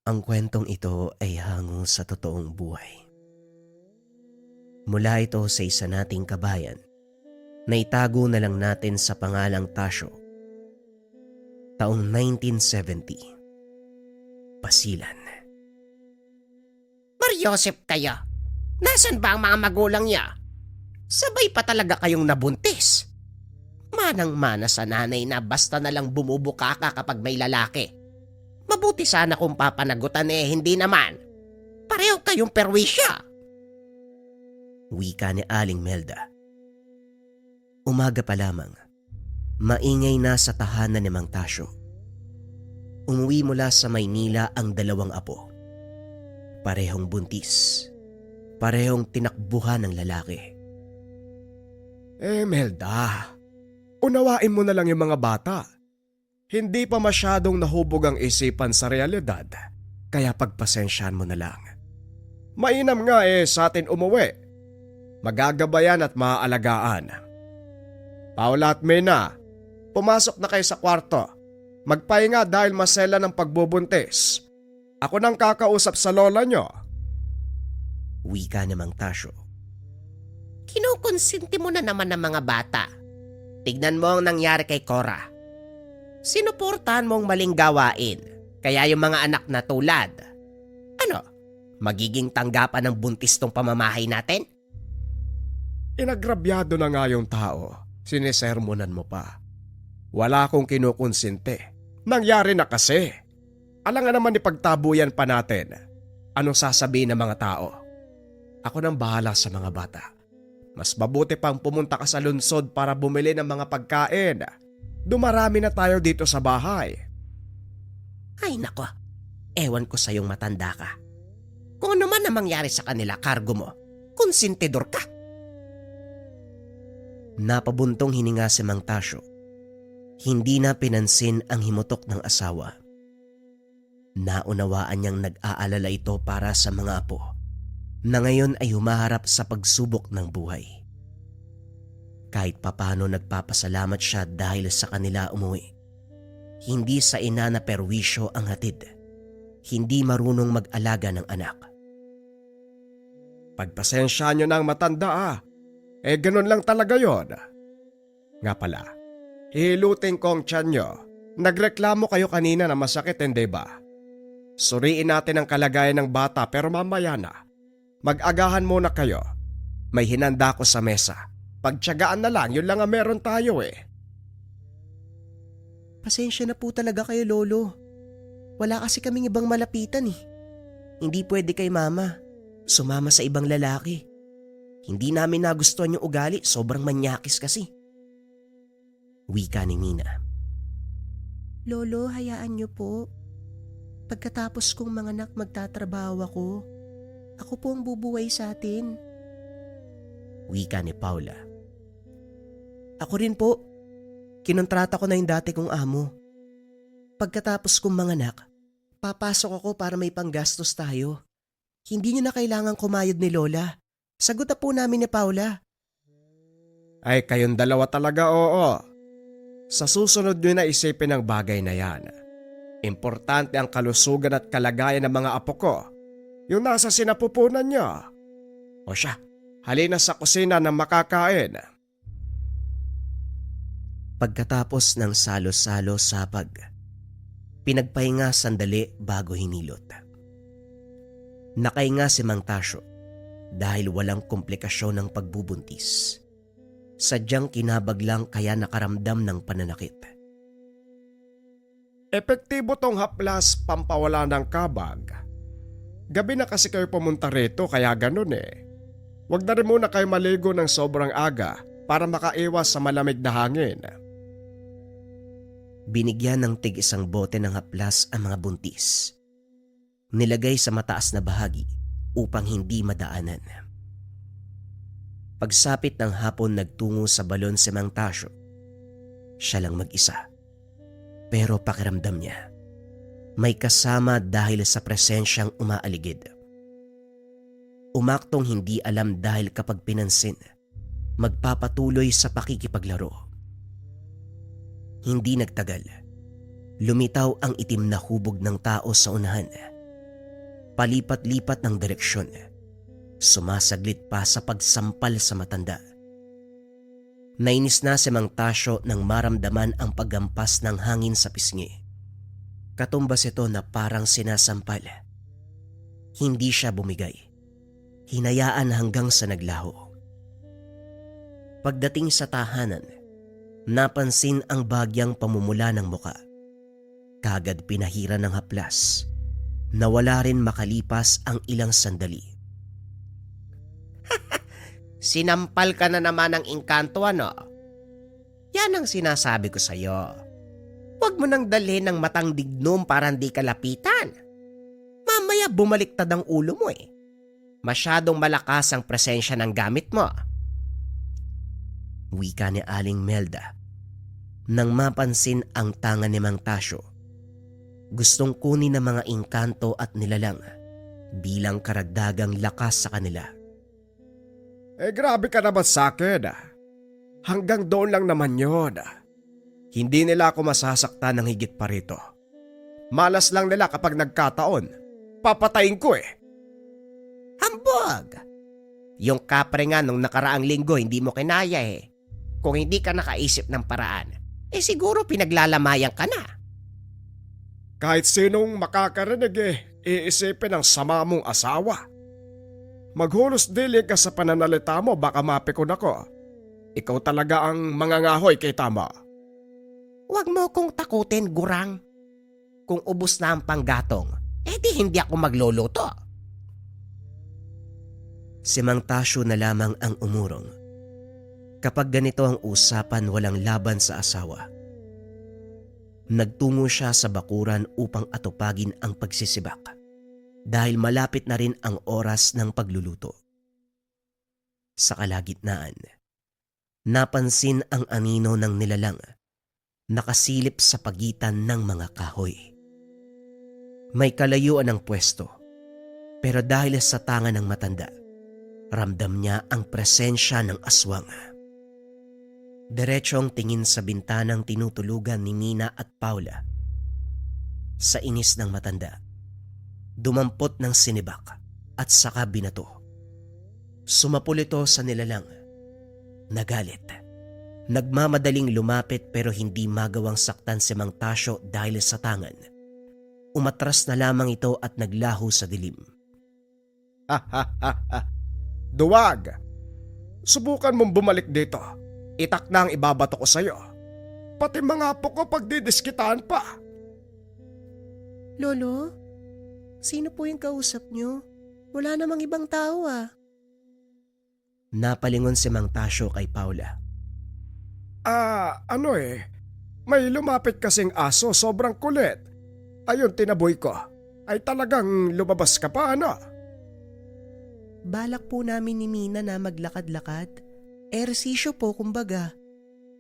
Ang kwentong ito ay hango sa totoong buhay. Mula ito sa isa nating kabayan na itago na lang natin sa pangalang Tasyo. Taong 1970. Basilan. Mariosep kayo. Nasaan ba ang mga magulang niya? Sabay pa talaga kayong nabuntis. Manang-mana sa nanay na basta na lang bumubuka ka kapag may lalaki. Mabuti sana kung papanagutan hindi naman. Pareho kayong perwisya. Wika ni Aling Melda. Umaga pa lamang, maingay na sa tahanan ni Mang Tasyo. Umuwi mula sa Maynila ang dalawang apo. Parehong buntis. Parehong tinakbuhan ng lalaki. Melda, unawain mo na lang yung mga bata. Hindi pa masyadong nahubog ang isipan sa realidad, kaya pagpasensyahan mo na lang. Mainam nga sa atin umuwi. Magagabayan at maaalagaan. Paula at Mena, pumasok na kayo sa kwarto. Magpahinga dahil masela ng pagbubuntis. Ako nang kakausap sa lola nyo. Wika ni Mang Tasyo. Kinukonsinti mo na naman ng mga bata. Tignan mo ang nangyari kay Cora. Sinuportahan mong maling gawain, kaya yung mga anak na tulad. Ano, magiging tanggapan ng buntis tong pamamahay natin? Inagrabyado na nga yung tao. Sinisermonan mo pa. Wala akong kinukonsinte. Nangyari na kasi. Alangan naman ipagtabuyan pa natin. Anong sasabihin ng mga tao? Ako nang bahala sa mga bata. Mas mabuti pang pumunta ka sa lungsod para bumili ng mga pagkain. Dumarami na tayo dito sa bahay. Ay nako, ewan ko sa iyong matanda ka. Kung ano man ang mangyari sa kanila, kargo mo. Konsentidor ka. Napabuntong hininga si Mang Tasyo. Hindi na pinansin ang himutok ng asawa. Naunawaan niyang nag-aalala ito para sa mga apo na ngayon ay humaharap sa pagsubok ng buhay. Kahit papano nagpapasalamat siya dahil sa kanila umuwi. Hindi sa ina na perwisyo ang hatid. Hindi marunong mag-alaga ng anak. Pagpasensya nyo ng matanda ganun lang talaga yon. Nga pala, hilutin ko ang tiyan nyo. Nagreklamo kayo kanina na masakit, hindi ba? Suriin natin ang kalagayan ng bata pero mamaya na. Mag-agahan muna kayo. May hinanda ko sa mesa. Pagtiyagaan na lang, yun lang ang meron tayo Pasensya na po talaga kayo, Lolo. Wala kasi kaming ibang malapitan Hindi pwede kay Mama. Sumama sa ibang lalaki. Hindi namin nagustuhan yung ugali, sobrang manyakis kasi. Wika ni Mina. Lolo, hayaan niyo po. Pagkatapos kong manganak magtatrabaho ako. Ako po ang bubuhay sa atin. Wika ni Paula. Ako rin po. Kinontrata ko na yung dati kong amo. Pagkatapos kong manganak, papasok ako para may panggastos tayo. Hindi niyo na kailangang kumayod ni Lola. Sagot na po namin ni Paula. Ay kayong dalawa talaga, oo. Sa susunod nyo na isipin ang bagay na yan. Importante ang kalusugan at kalagayan ng mga apo ko. Yung nasa sinapupunan nyo. O siya, halina sa kusina na makakain. Pagkatapos ng salo-salo sapag, pinagpahinga sandali bago hinilot. Nakahinga si Mang Tasyo dahil walang komplikasyon ng pagbubuntis. Sadyang kinabag lang kaya nakaramdam ng pananakit. Epektibo tong haplas pampawala ng kabag. Gabi na kasi kayo pumunta rito kaya ganun Huwag na rin muna kayo maligo ng sobrang aga para makaiwas sa malamig na hangin. Binigyan ng tig-isang bote ng haplas ang mga buntis. Nilagay sa mataas na bahagi upang hindi madaanan. Pagsapit ng hapon nagtungo sa balon si Mang Tasyo. Siya lang mag-isa. Pero pakiramdam niya, may kasama dahil sa presensyang umaaligid. Umaktong hindi alam dahil kapag pinansin, magpapatuloy sa pakikipaglaro. Hindi nagtagal. Lumitaw ang itim na hubog ng tao sa unahan palipat-lipat ng direksyon, sumasaglit pa sa pagsampal sa matanda. Nainis na si Mang Tasyo nang maramdaman ang paggampas ng hangin sa pisngi. Katumbas ito na parang sinasampal. Hindi siya bumigay. Hinayaan hanggang sa naglaho. Pagdating sa tahanan, napansin ang bagyang pamumula ng muka. Kagad pinahira ng haplas. Nawala rin makalipas ang ilang sandali. Sinampal ka na naman ng engkanto, ano? Yan ang sinasabi ko sa'yo. Huwag mo nang dalhin ng matang dignom para hindi ka lapitan. Mamaya bumaliktad ang ulo mo eh. Masyadong malakas ang presensya ng gamit mo. Wika ni Aling Melda. Nang mapansin ang tangan ni Mang Tasyo, gustong kunin ng mga engkanto at nilalang bilang karagdagang lakas sa kanila. Grabe ka naman sa akin. Hanggang doon lang naman yun. Hindi nila ako masasaktan ng higit pa rito. Malas lang nila kapag nagkataon. Papatayin ko eh. Hambog! Yung kapre nga nung nakaraang linggo hindi mo kinaya eh. Kung hindi ka nakaisip ng paraan, siguro pinaglalamayan ka na. Kahit sinong makakarinig iisipin ang sama mong asawa. Maghulos dili ka sa pananalita mo, baka mapikon ako. Ikaw talaga ang mangangahoy kay tama. Huwag mo kong takutin, gurang. Kung ubos na ang panggatong, di hindi ako magluluto. Si Mang Tasyo na lamang ang umurong. Kapag ganito ang usapan, walang laban sa asawa. Nagtungo siya sa bakuran upang atupagin ang pagsisibak dahil malapit na rin ang oras ng pagluluto. Sa kalagitnaan, napansin ang anino ng nilalang nakasilip sa pagitan ng mga kahoy. May kalayuan ang pwesto, pero dahil sa tangan ng matanda, ramdam niya ang presensya ng aswang. Diretsong tingin sa bintanang tinutulugan ni Mina at Paula. Sa inis ng matanda, dumampot ng sinibak at saka binato. Sumapul ito sa nilalang. Nagalit. Nagmamadaling lumapit pero hindi magawang saktan si Mang Tasyo dahil sa tangan. Umatras na lamang ito at naglaho sa dilim. Duwag! Subukan mong bumalik dito. Itak na ang ibabato ko sa'yo. Pati mga apo ko pagdidiskitaan pa. Lolo, sino po yung kausap niyo? Wala namang ibang tao ah. Napalingon si Mang Tasyo kay Paula. May lumapit kasing aso, sobrang kulit. Ayun, tinaboy ko. Ay talagang lumabas ka pa, ano? Balak po namin ni Mina na maglakad-lakad. Ehersisyo po kumbaga.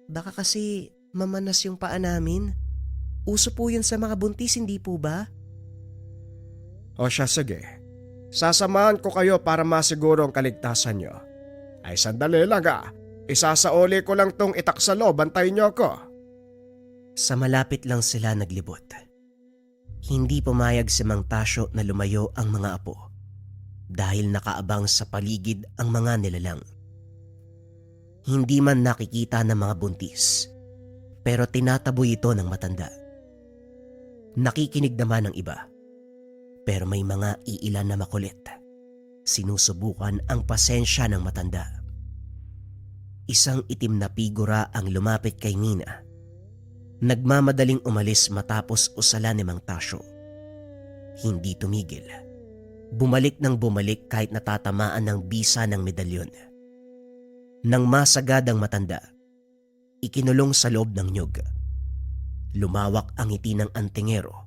Baka kasi mamanas yung paa namin. Uso po yun sa mga buntis, hindi po ba? O siya, sige. Sasamahan ko kayo para masiguro ang kaligtasan nyo. Ay sandali lang Isasauli ko lang tong itak sa loob, bantayin nyo ako. Sa malapit lang sila naglibot. Hindi pumayag si Mang Tasyo na lumayo ang mga apo dahil nakaabang sa paligid ang mga nilalang. Hindi man nakikita ng mga buntis, pero tinataboy ito ng matanda. Nakikinig naman ng iba, pero may mga iilan na makulit. Sinusubukan ang pasensya ng matanda. Isang itim na figura ang lumapit kay Mina. Nagmamadaling umalis matapos usalan ni Mang Tasyo. Hindi tumigil. Bumalik ng bumalik kahit natatamaan ng bisa ng medalyon. Nang masagad ang matanda, ikinulong sa loob ng nyug. Lumawak ang ngiti ng antingero.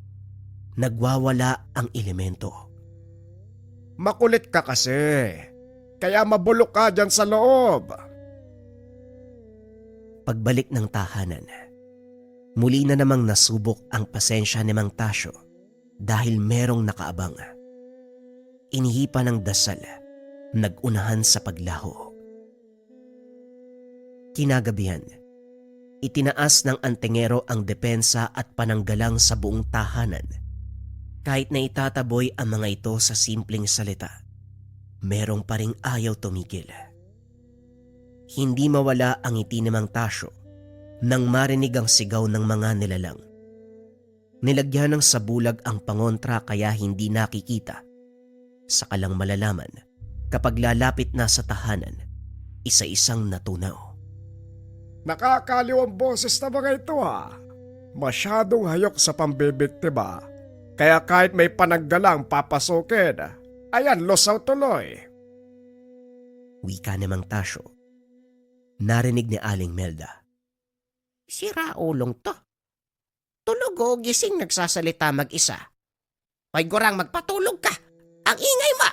Nagwawala ang elemento. Makulit ka kasi. Kaya mabulok ka dyan sa loob. Pagbalik ng tahanan, muli na namang nasubok ang pasensya ni Mang Tasyo dahil merong nakaabang. Inihipa ng dasal, nagunahan sa paglaho. Kinagabihan, itinaas ng antingero ang depensa at pananggalang sa buong tahanan. Kahit na itataboy ang mga ito sa simpleng salita, merong pa ring ayaw tumigil. Hindi mawala ang ngiti ni Mang Tasyo nang marinig ang sigaw ng mga nilalang. Nilagyan ng sabulag ang pangontra kaya hindi nakikita. Saka lang malalaman kapag lalapit na sa tahanan, isa-isang natunaw. Nakakaliw ang boses na mga ito ha. Masyadong hayok sa pambibiktima. Kaya kahit may panaggalang papasukin, ayan, losaw tuloy. Wika ni Mang Tasyo. Narinig ni Aling Melda. Sira ulong to. Tulog o gising nagsasalita mag-isa. Hoy Gurang, magpatulog ka. Ang ingay mo!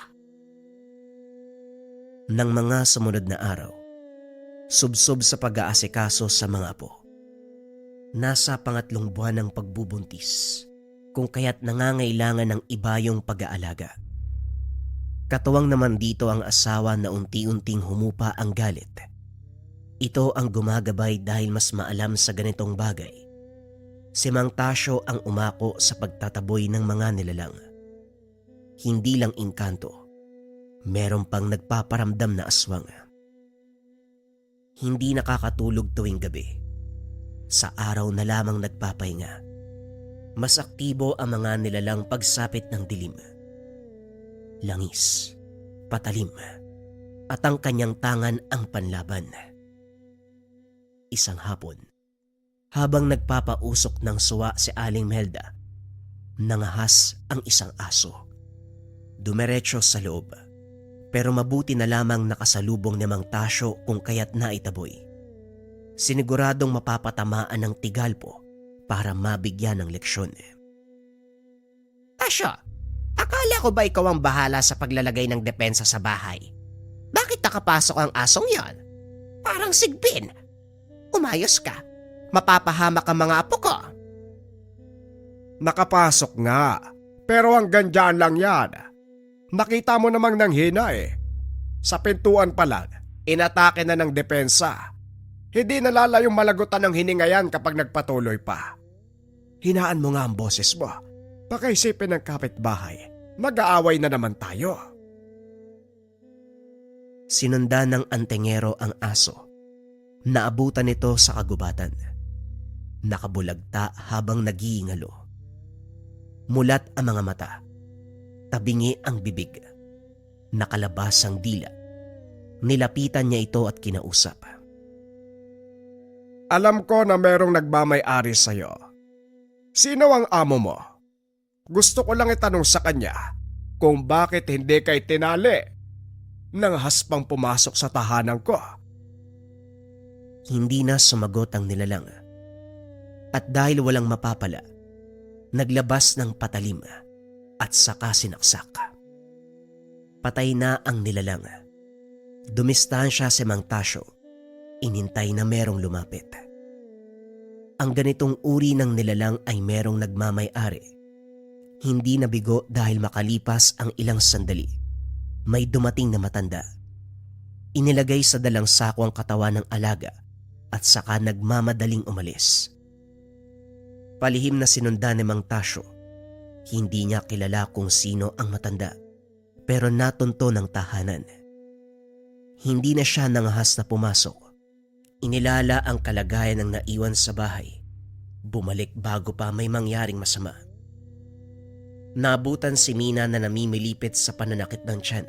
Nang mga sumunod na araw, subsob sa pag-aasikaso sa mga apo. Nasa pangatlong buwan ng pagbubuntis, kung kaya't nangangailangan ng iba yung pag-aalaga. Katuwang naman dito ang asawa na unti-unting humupa ang galit. Ito ang gumagabay dahil mas maalam sa ganitong bagay. Si Mang Tasyo ang umako sa pagtataboy ng mga nilalang. Hindi lang engkanto, meron pang nagpaparamdam na aswang. Hindi nakakatulog tuwing gabi. Sa araw na lamang nagpapahinga. Mas aktibo ang mga nilalang pagsapit ng dilim. Langis, patalim, at ang kanyang tangan ang panlaban. Isang hapon, habang nagpapausok ng suwa si Aling Melda, nangahas ang isang aso. Dumiretso sa loob, pero mabuti na lamang nakasalubong ni Mang Tasyo kung kaya't naitaboy. Siniguradong mapapatamaan ng tigalpo para mabigyan ng leksyon. Tasyo, akala ko ba ikaw ang bahala sa paglalagay ng depensa sa bahay? Bakit nakapasok ang asong yon? Parang sigbin. Umayos ka. Mapapahamak ang mga apo ko. Nakapasok nga, pero hanggang dyan lang yan. Nakita mo namang nanghina eh. Sa pintuan pa lang, inatake na ng depensa. Hindi nalalayong malagutan ng hiningayan kapag nagpatuloy pa. Hinaan mo nga ang boses mo. Baka isipin ng kapitbahay, mag-aaway na naman tayo. Sinundan ng antengero ang aso. Naabutan nito sa kagubatan. Nakabulagta habang nag-iingalo. Mulat ang mga mata. Tabingi ang bibig. Nakalabas ang dila. Nilapitan niya ito at kinausap. Alam ko na merong nagmamay-ari sa'yo. Sino ang amo mo? Gusto ko lang itanong sa kanya kung bakit hindi kay tinali nang haspang pumasok sa tahanan ko. Hindi na sumagot ang nilalang. At dahil walang mapapala, naglabas ng patalim at saka sinaksak. Patay na ang nilalang. Dumistansya si Mang Tasyo. Inintay na merong lumapit. Ang ganitong uri ng nilalang ay merong nagmamay-ari. Hindi nabigo dahil makalipas ang ilang sandali. May dumating na matanda. Inilagay sa dalang sako ang katawan ng alaga at saka nagmamadaling umalis. Palihim na sinundan ni Mang Tasyo. Hindi niya kilala kung sino ang matanda, pero natunto ng tahanan. Hindi na siya nangahas na pumasok. Inilala ang kalagayan ng naiwan sa bahay. Bumalik bago pa may mangyaring masama. Nabutan si Mina na namimilipit sa pananakit ng tiyan.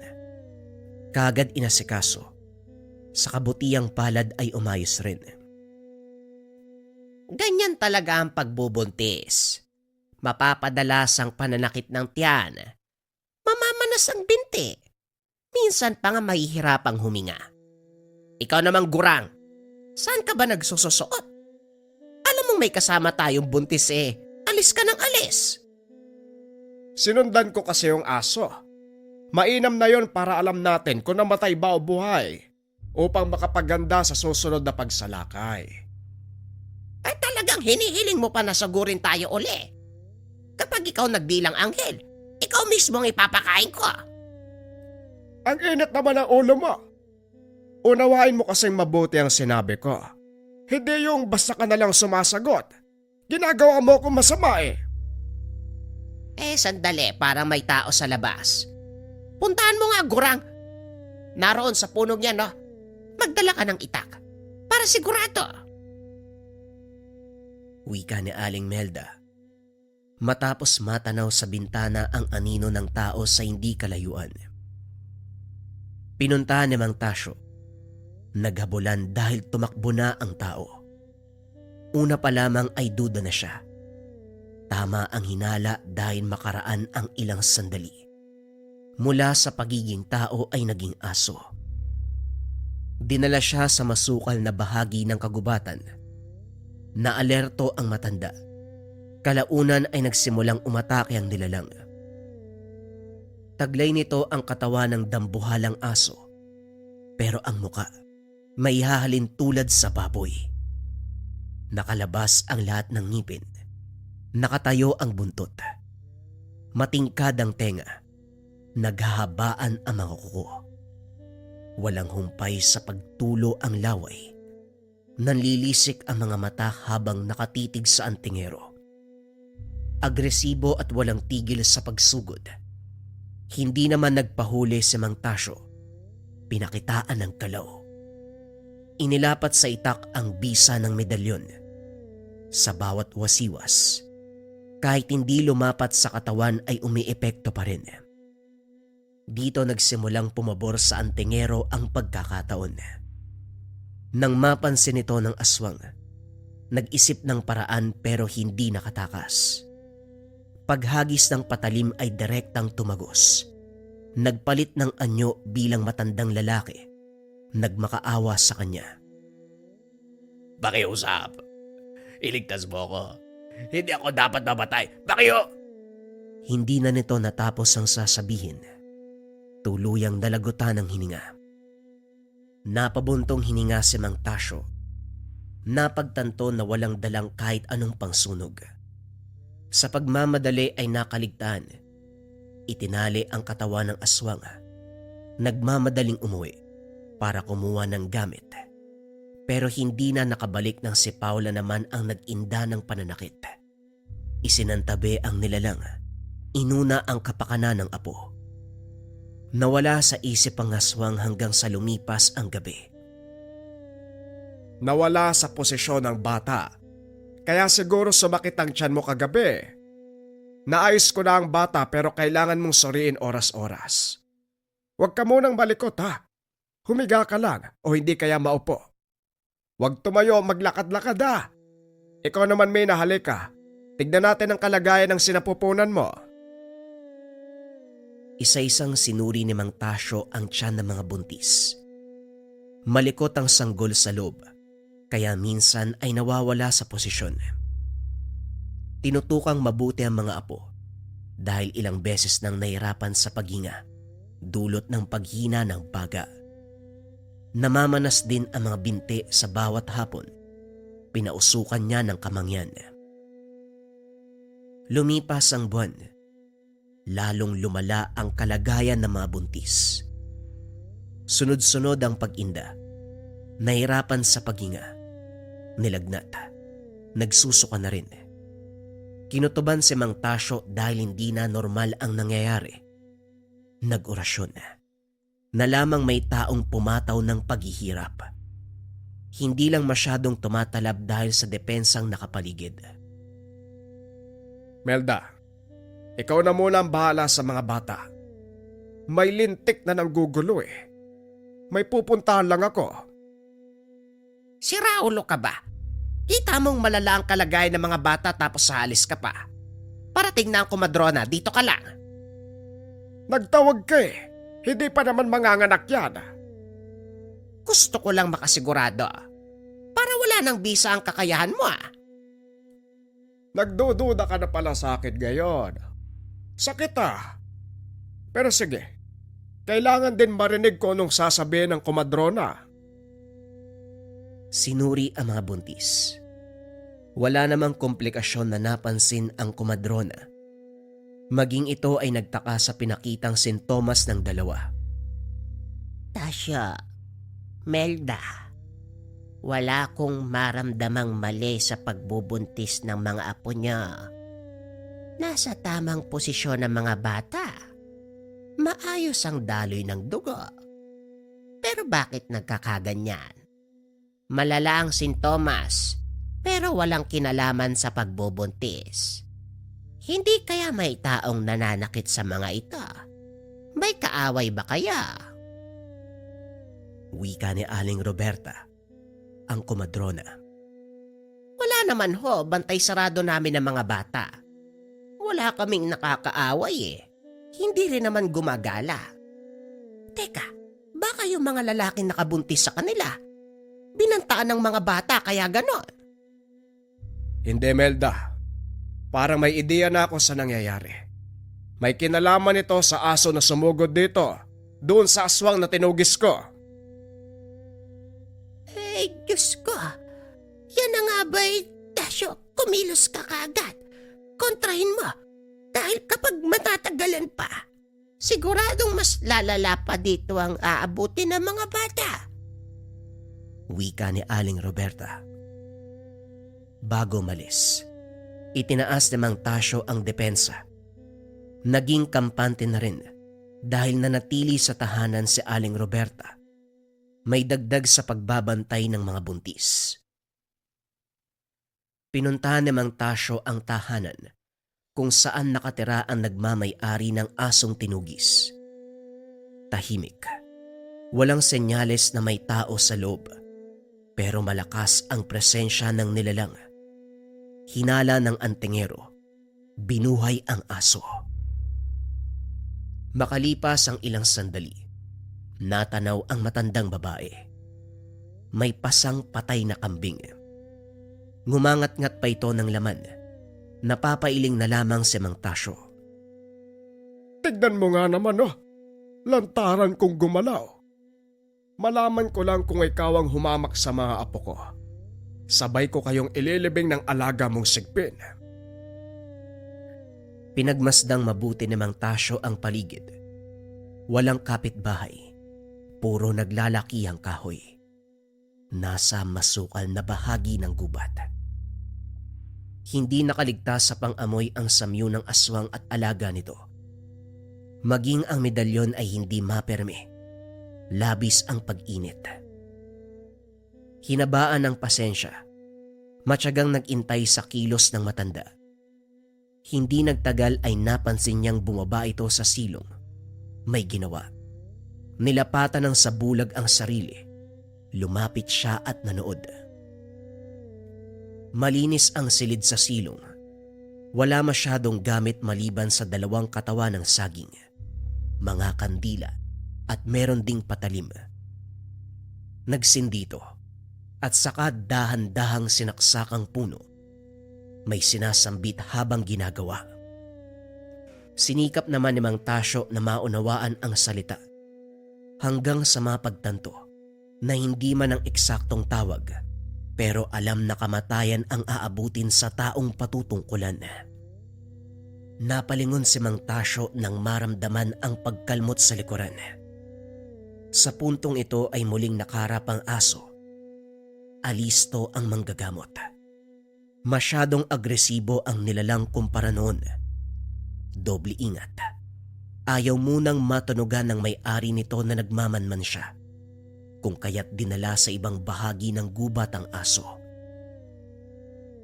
Kaagad inasikaso. Sa kabutiang palad ay umayos rin. Ganyan talaga ang pagbubuntis. Mapapadalas ang pananakit ng tiyan. Mamamanas ang binti. Minsan pa nga mahihirapang huminga. Ikaw namang Gurang, saan ka ba nagsususuot? Alam mong may kasama tayong buntis eh. Alis ka ng alis. Sinundan ko kasi yung aso. Mainam na yon para alam natin kung namatay ba o buhay upang makapaganda sa susunod na pagsalakay. Ay talagang hinihiling mo pa na sagurin tayo uli. Kapag ikaw nagbilang anghel, ikaw mismo ang ipapakain ko. Ang init naman ang ulo mo. Unawain mo kasing mabuti ang sinabi ko. Hindi yung basta ka na lang sumasagot. Ginagawa mo akong masama eh. Sandali, parang may tao sa labas. Puntahan mo nga, Gurang. Naroon sa punog yan, no? Magdala ka ng itak. Para sigurado. Wika ni Aling Melda. Matapos matanaw sa bintana ang anino ng tao sa hindi kalayuan. Pinuntahan ni Mang Tasyo. Naghabulan dahil tumakbo na ang tao. Una pa lamang ay duda na siya. Tama ang hinala dahil makaraan ang ilang sandali. Mula sa pagiging tao ay naging aso. Dinala siya sa masukal na bahagi ng kagubatan. Naalerto ang matanda. Kalaunan ay nagsimulang umatake ang nilalang. Taglay nito ang katawan ng dambuhalang aso. Pero ang muka, may hahalin tulad sa baboy. Nakalabas ang lahat ng ngipin. Nakatayo ang buntot. Matingkad ang tenga. Naghahabaan ang mga kuko. Walang humpay sa pagtulo ang laway. Nanlilisik ang mga mata habang nakatitig sa antingero. Agresibo at walang tigil sa pagsugod. Hindi naman nagpahuli si Mang Tasyo. Pinakitaan ng kalaw. Inilapat sa itak ang bisa ng medalyon. Sa bawat wasiwas, kahit hindi lumapat sa katawan ay umiepekto pa rin. Dito nagsimulang pumabor sa antingero ang pagkakataon. Nang mapansin ito ng aswang, nag-isip ng paraan pero hindi nakatakas. Paghagis ng patalim ay direktang tumagos. Nagpalit ng anyo bilang matandang lalaki. Nagmakaawa sa kanya. Pakiusap. Iligtas mo ako. Hindi ako dapat mamatay. Pakiyo! Hindi na nito natapos ang sasabihin. Tuluyang dalagutan ng hininga. Napabuntong hininga si Mang Tasyo. Napagtanto na walang dalang kahit anong pangsunog. Sa pagmamadali ay nakaligtaan. Itinali ang katawan ng aswang. Nagmamadaling umuwi para kumuha ng gamit. Pero hindi na nakabalik nang si Paula naman ang nag-inda ng pananakit. Isinantabi ang nilalang. Inuna ang kapakanan ng apo. Nawala sa isip ang aswang hanggang sa lumipas ang gabi. Nawala sa posisyon ng bata. Kaya siguro sumakit ang tiyan mo kagabi. Naayos ko na ang bata pero kailangan mong suriin oras-oras. Huwag ka munang malikot ha. Humiga ka lang o hindi kaya maupo. Huwag tumayo maglakad-lakad ha. Ikaw naman may nahalika. Tignan natin ang kalagayan ng sinapupunan mo. Isa-isang sinuri ni Mang Tasyo ang tiyan ng mga buntis. Malikot ang sanggol sa loob, kaya minsan ay nawawala sa posisyon. Tinutukang mabuti ang mga apo dahil ilang beses nang nahirapan sa paghinga, dulot ng paghina ng baga. Namamanas din ang mga binti sa bawat hapon. Pinausukan niya ng kamangyan. Lumipas ang buwan. Lalong lumala ang kalagayan ng mga buntis. Sunod-sunod ang pag-inda. Nahirapan sa paghinga. Nilagnat. Nagsusuka na rin. Kinutuban si Mang Tasyo dahil hindi na normal ang nangyayari. Nag-orasyon. Na lamang may taong pumataw ng paghihirap. Hindi lang masyadong tumatalab dahil sa depensang nakapaligid. Melda, ikaw na muna ang bahala sa mga bata. May lintik na nanggugulo eh. May pupuntahan lang ako. Si Raulo ka ba? Kita mong malala ang kalagayan ng mga bata tapos halis ka pa. Parating na ang komadrona, dito ka lang. Nagtawag ka eh. Hindi pa naman manganganak yan. Gusto ko lang makasigurado. Para wala nang bisa ang kakayahan mo ah. Nagdududa ka na pala sa akin ngayon. Sakit ah. Pero sige, kailangan din marinig ko nung sasabihin ng komadrona. Sinuri ang mga buntis. Wala namang komplikasyon na napansin ang komadrona. Maging ito ay nagtaka sa pinakitang sintomas ng dalawa. Tasya, Melda, wala kong maramdamang mali sa pagbubuntis ng mga apo niya. Nasa tamang posisyon ng mga bata. Maayos ang daloy ng dugo. Pero bakit nagkakaganyan? Malala ang sintomas pero walang kinalaman sa pagbubuntis. Hindi kaya may taong nananakit sa mga ito? May kaaway ba kaya? Wika ni Aling Roberta, ang komadrona. Wala naman ho, bantay sarado namin ng mga bata. Wala kaming nakakaaway eh. Hindi rin naman gumagala. Teka, baka yung mga lalaking nakabuntis sa kanila, binantaan ng mga bata kaya ganon. Hindi, Melda. Parang may ideya na ako sa nangyayari. May kinalaman ito sa aso na sumugod dito, doon sa aswang na tinugis ko. Eh, Diyos ko. Yan na nga ba'y, Tasyo, kumilos ka kagad. Kontrahin mo. Dahil kapag matatagalan pa, siguradong mas lalala pa dito ang aabutin ng mga bata. Wika ni Aling Roberta. Bago malis, itinaas ni Mang Tasyo ang depensa. Naging kampante na rin dahil nanatili sa tahanan si Aling Roberta. May dagdag sa pagbabantay ng mga buntis. Pinuntahan ni Mang Tasyo ang tahanan kung saan nakatira ang nagmamay-ari ng asong tinugis. Tahimik. Walang senyales na may tao sa loob, pero malakas ang presensya ng nilalang. Hinala ng antingero, binuhay ang aso. Makalipas ang ilang sandali, natanaw ang matandang babae. May pasang patay na kambing. Ngumangat-ngat pa ito ng laman. Napapailing na lamang si Mang Tasyo. Tignan mo nga naman, oh. Lantaran kong gumalaw. Malaman ko lang kung ikaw ang humamak sa mga apo ko. Sabay ko kayong ililibing ng alaga mong sigpin. Pinagmasdang mabuti ni Mang Tasyo ang paligid. Walang kapitbahay. Puro naglalaki ang kahoy. Nasa masukal na bahagi ng gubat. Hindi nakaligtas sa pang-amoy ang samyo ng aswang at alaga nito. Maging ang medalyon ay hindi maperme. Labis ang pag-init. Hinabaan ng pasensya. Matyagang nag-intay sa kilos ng matanda. Hindi nagtagal ay napansin niyang bumaba ito sa silong. May ginawa. Nilapatan ng sabulag ang sarili. Lumapit siya at nanood. Malinis ang silid sa silong. Wala masyadong gamit maliban sa dalawang katawan ng saging, mga kandila at meron ding patalim. Nagsindito at saka dahan-dahang sinaksak ang puno. May sinasambit habang ginagawa. Sinikap naman ni Mang Tasyo na maunawaan ang salita hanggang sa mapagtanto na hindi man ang eksaktong tawag pero alam na kamatayan ang aabutin sa taong patutungkulan. Napalingon si Mang Tasyo nang maramdaman ang pagkalmot sa likuran. Sa puntong ito ay muling nakaharap ang aso. Alisto ang manggagamot. Masyadong agresibo ang nilalang kumpara noon. Doble ingat. Ayaw munang matunugan ng may-ari nito na nagmamanman siya, kung kaya't dinala sa ibang bahagi ng gubat ang aso.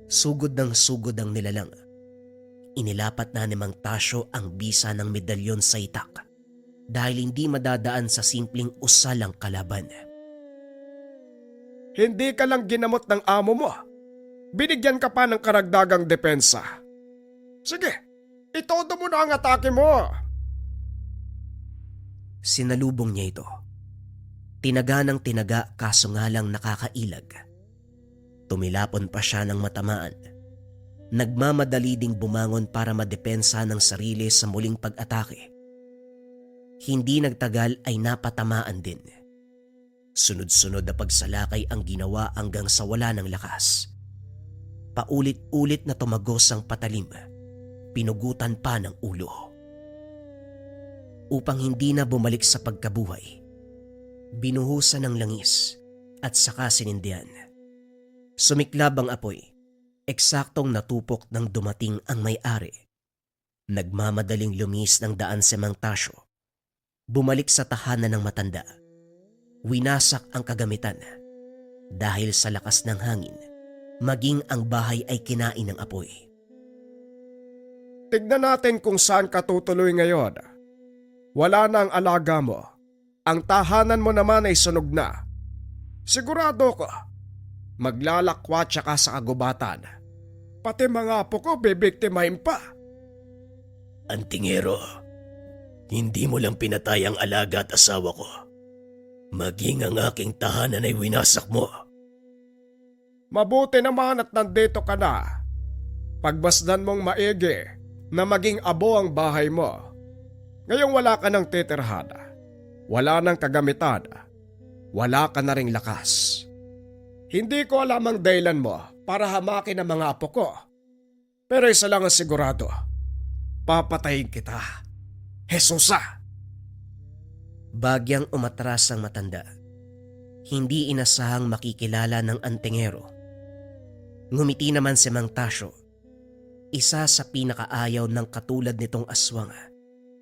Sugod ng sugod ang nilalang. Inilapat na ni Mang Tasyo ang bisa ng medalyon sa itak dahil hindi madadaan sa simpleng usalang kalaban. Hindi ka lang ginamot ng amo mo. Binigyan ka pa ng karagdagang depensa. Sige, itodo mo na ang atake mo. Sinalubong niya ito. Tinaga ng tinaga kaso nga lang nakakailag. Tumilapon pa siya ng matamaan. Nagmamadali ding bumangon para madepensa ng sarili sa muling pag-atake. Hindi nagtagal ay napatamaan din. Sunod-sunod na pagsalakay ang ginawa hanggang sa wala ng lakas. Paulit-ulit na tumagos ang patalim. Pinugutan pa ng ulo. Upang hindi na bumalik sa pagkabuhay, binuhusan ng langis at saka sinindihan. Sumiklab ang apoy, eksaktong natupok nang dumating ang may-ari. Nagmamadaling lumis ng daan si Mang Tasyo. Bumalik sa tahanan ng matanda. Winasak ang kagamitan. Dahil sa lakas ng hangin, maging ang bahay ay kinain ng apoy. Tignan natin kung saan ka tutuloy ngayon. Wala na ang alaga mo. Ang tahanan mo naman ay sunog na. Sigurado ko, maglalakwat siya ka sa kagubatan. Pati mga apo ko bibiktimahin pa. Antingero, hindi mo lang pinatay ang alaga at asawa ko. Maging ang aking tahanan ay winasak mo. Mabuti naman at nandito ka na. Pagmasdan mong maigi na maging abo ang bahay mo. Ngayong wala ka ng titirhan, wala ng kagamitan, wala ka na ring lakas. Hindi ko alam ang dahilan mo para hamakin ang mga apo ko. Pero isa lang ang sigurado, papatayin kita. Jesusa! Bagyang umatras ang matanda. Hindi inasahang makikilala ng antingero. Ngumiti naman si Mang Tasyo. Isa sa pinakaayaw ng katulad nitong aswang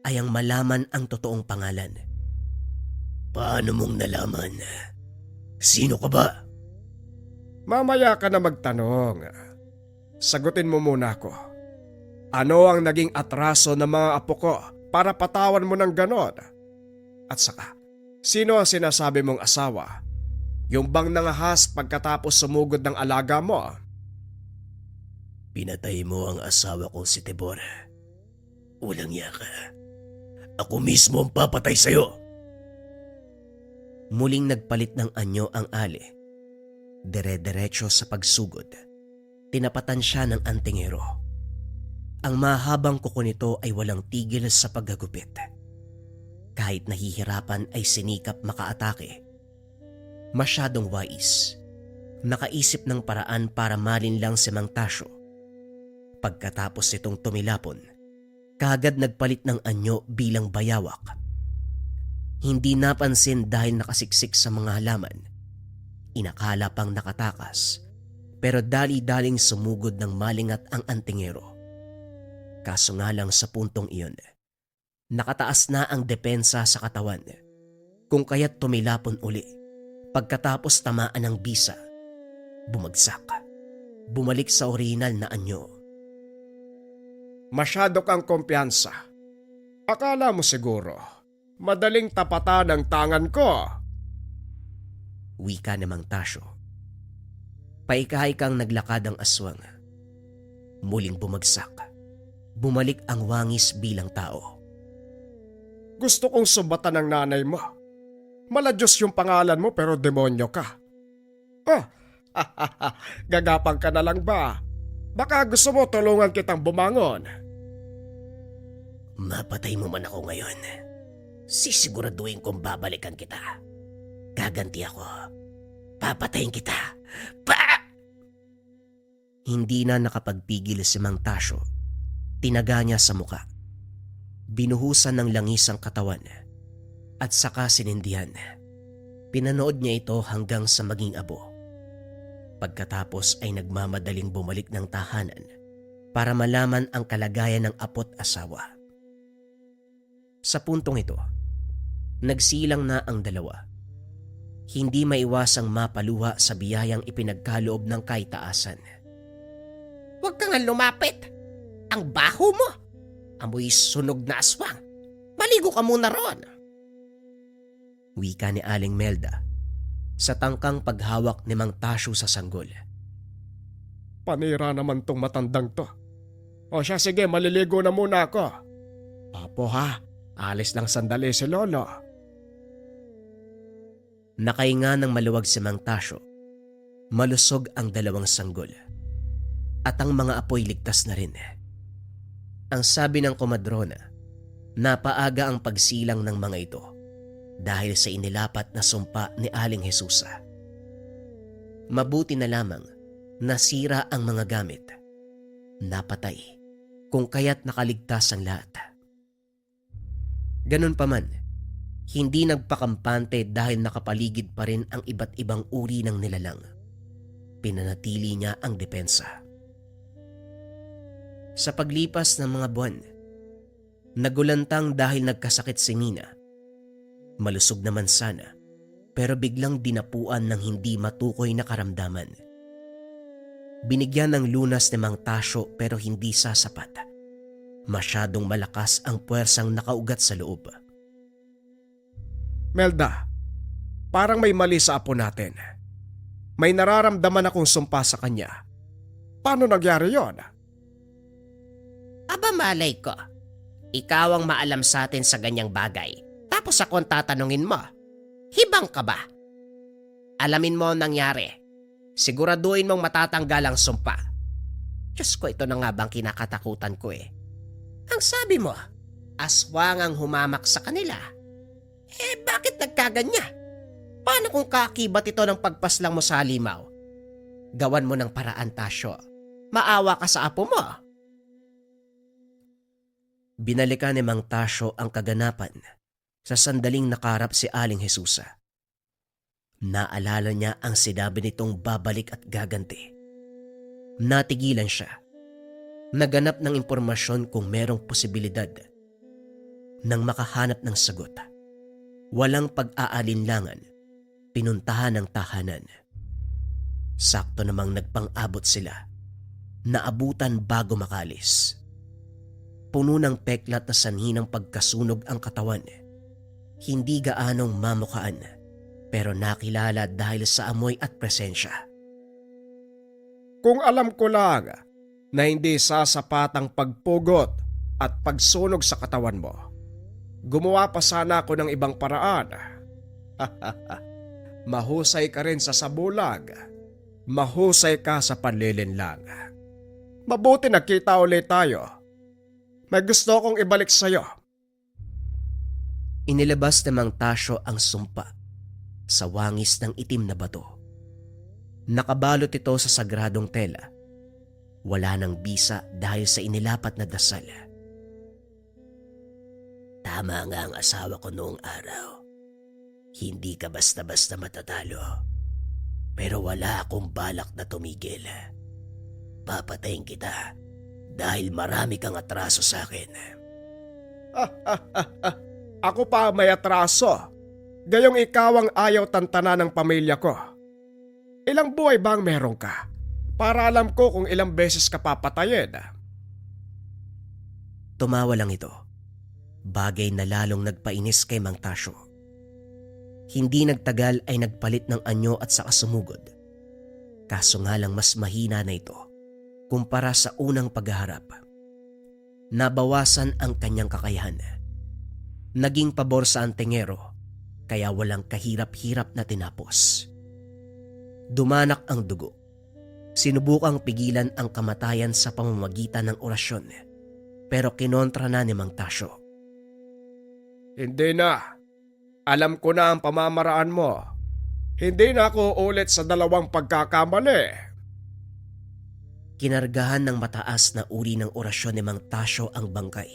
ay ang malaman ang totoong pangalan. Paano mong nalaman? Sino ka ba? Mamaya ka na magtanong. Sagutin mo muna ako. Ano ang naging atraso ng mga apo ko para patawan mo ng ganon? At saka, sino ang sinasabi mong asawa? Yung bang nangahas pagkatapos sumugod ng alaga mo? Pinatay mo ang asawa ko si Tibor. Walang yaka. Ako mismo ang papatay sa'yo. Muling nagpalit ng anyo ang ali. Dire-diretso sa pagsugod. Tinapatan siya ng antingero. Ang mahabang kuko nito ay walang tigil sa paghagupit. Kahit nahihirapan ay sinikap makaatake. Masyadong wais. Nakaisip ng paraan para malinlang si Mang Tasyo. Pagkatapos itong tumilapon, kaagad nagpalit ng anyo bilang bayawak. Hindi napansin dahil nakasiksik sa mga halaman. Inakala pang nakatakas, pero dali-daling sumugod ng malingat ang antingero. Kaso nga lang sa puntong iyon, nakataas na ang depensa sa katawan. Kung kaya't tumilapon uli, pagkatapos tamaan ng bisa, bumagsak. Bumalik sa orihinal na anyo. Masyado kang kumpiyansa. Akala mo siguro, madaling tapatan ang tangan ko. Wika ni Mang Tasyo. Paikahay kang naglakad ang aswang. Muling bumagsak. Bumalik ang wangis bilang tao. Gusto kong sumbatan ng nanay mo. Maladyos yung pangalan mo pero demonyo ka. Gagapang ka na lang ba? Baka gusto mo tulungan kitang bumangon. Mapatay mo man ako ngayon. Sisiguraduhin kong babalikan kita. Gaganti ako. Papatayin kita. Hindi na nakapagpigil si Mang Tasyo. Tinaga niya sa muka. Binuhusan ng langis ang katawan. At saka sinindihan. Pinanood niya ito hanggang sa maging abo. Pagkatapos ay nagmamadaling bumalik ng tahanan para malaman ang kalagayan ng apo't asawa. Sa puntong ito, nagsilang na ang dalawa. Hindi maiwasang mapaluha sa biyayang ipinagkaloob ng kaitaasan. Huwag ka nga lumapit. Ang baho mo. Amoy sunog na aswang. Maligo ka muna ron. Wika ni Aling Melda sa tangkang paghawak ni Mang Tasyo sa sanggol. Panira naman tong matandang to. O siya, sige, maliligo na muna ako. Apo ha, alis lang sandali si Lolo. Nakahinga ng maluwag si Mang Tasyo. Malusog ang dalawang sanggol. At ang mga apoy ligtas na rin. Ang sabi ng komadrona, napaaga ang pagsilang ng mga ito dahil sa inilapat na sumpa ni Aling Jesusa. Mabuti na lamang nasira ang mga gamit. Napatay, kung kaya't nakaligtas ang lahat. Ganun pa man, hindi nagpakampante dahil nakapaligid pa rin ang iba't ibang uri ng nilalang. Pinanatili niya ang depensa. Sa paglipas ng mga buwan, Nagulantang dahil nagkasakit si Nina. Malusog naman sana, pero biglang dinapuan ng hindi matukoy na karamdaman. Binigyan ng lunas ni Mang Tasyo pero hindi sasapat. Masyadong malakas ang puwersang nakaugat sa loob. Melda, parang may mali sa apo natin. May nararamdaman akong sumpa sa kanya. Paano nangyari yon? Aba malay ko. Ikaw ang maalam sa atin sa ganyang bagay. Tapos ako ang tatanungin mo. Hibang ka ba? Alamin mo ang nangyari. Siguraduhin mong matatanggal ang sumpa. Diyos ko, ito na nga bang kinakatakutan ko eh. Ang sabi mo, aswang ang humamak sa kanila. Bakit nagkaganya? Paano kung kakibat ito ng pagpaslang mo sa halimaw? Gawan mo ng paraan, Tasyo. Maawa ka sa apo mo. Binalikan ni Mang Tasyo ang kaganapan sa sandaling nakarap si Aling Jesusa. Naalala niya ang sinabi nitong babalik at gaganti. Natigilan siya. Naganap ng impormasyon kung merong posibilidad. Nang makahanap ng sagot, walang pag-aalinlangan, pinuntahan ang tahanan. Sakto namang nagpang-abot sila. Naabutan bago makalis. Puno ng peklat na sanhi ng pagkasunog ang katawan. Hindi gaanong mamukhaan, pero nakilala dahil sa amoy at presensya. Kung alam ko lang na hindi sasapat ang pagpugot at pagsunog sa katawan mo, gumawa pa sana ako ng ibang paraan. Mahusay ka rin sa sabulag. Mahusay ka sa panlilinlang. Mabuti nagkita ulit tayo. May gusto akong ibalik sa'yo. Inilabas ni Mang Tasyo ang sumpa sa wangis ng itim na bato. Nakabalot ito sa sagradong tela. Wala nang bisa dahil sa inilapat na dasal. Tama nga ang asawa ko noong araw. Hindi ka basta-basta matatalo. Pero wala akong balak na tumigil. Papatayin kita dahil marami kang atraso sa akin. Ako pa may atraso. Gayong ikaw ang ayaw tantana ng pamilya ko. Ilang buhay bang meron ka? Para alam ko kung ilang beses ka papatayin. Tumawa lang ito. Bagay na lalong nagpainis kay Mang Tasyo. Hindi nagtagal ay nagpalit ng anyo at saka sumugod. Kaso nga lang mas mahina na ito kumpara sa unang paghaharap. Nabawasan ang kanyang kakayahan. Naging pabor sa antingero kaya walang kahirap-hirap na tinapos. Dumanak ang dugo. Sinubukang pigilan ang kamatayan sa pamamagitan ng orasyon pero kinontra na ni Mang Tasyo. Hindi na. Alam ko na ang pamamaraan mo. Hindi na ako ulit sa dalawang pagkakamali. Kinargahan ng mataas na uri ng orasyon ni Mang Tasyo ang bangkay.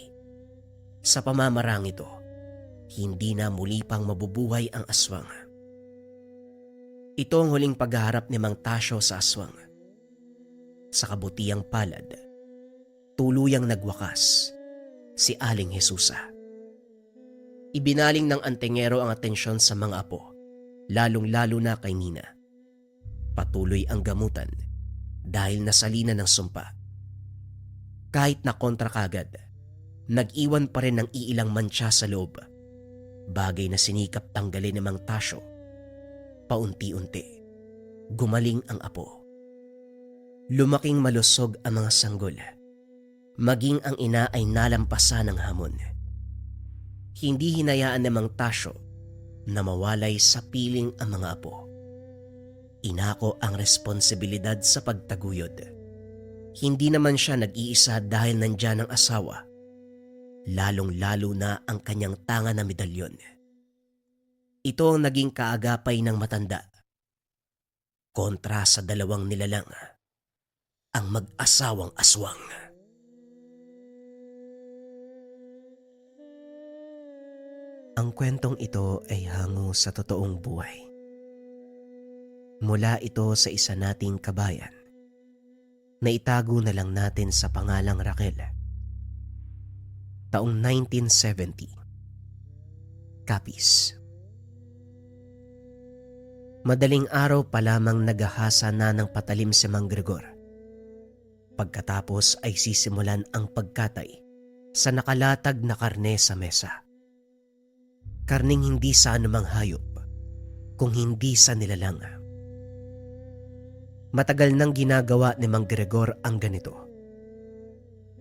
Sa pamamarang ito, hindi na muli pang mabubuhay ang aswang. Ito ang huling paghaharap ni Mang Tasyo sa aswang. Sa kabutiang palad, tuluyang nagwakas si Aling Jesusa. Ibinaling ng antingero ang atensyon sa mga apo, lalong-lalo na kay Nina. Patuloy ang gamutan dahil nasalina ng sumpa. Kahit na kontra kagad, nag-iwan pa rin ng iilang mantsa sa loob, bagay na sinikap tanggalin ni Mang Tasyo. Paunti-unti, gumaling ang apo. Lumaking malusog ang mga sanggol. Maging ang ina ay nalampasan ng hamon. Hindi hinayaan ni Mang Tasyo na mawalay sa piling ang mga apo. Inako ang responsibilidad sa pagtaguyod. Hindi naman siya nag-iisa dahil nandyan ang asawa, lalong-lalo na ang kanyang tanga na medalyon. Ito ang naging kaagapay ng matanda. Kontra sa dalawang nilalang, ang mag-asawang aswang. Ang kwentong ito ay hango sa totoong buhay. Mula ito sa isa nating kabayan na itago na lang natin sa pangalang Raquel. taong 1970. Capiz. Madaling araw pa lamang naghahasa na ng patalim si Mang Gregor. Pagkatapos ay sisimulan ang pagkatay sa nakalatag na karne sa mesa. Karning hindi sa anumang hayop, kung hindi sa nilalang. Matagal nang ginagawa ni Mang Gregor ang ganito.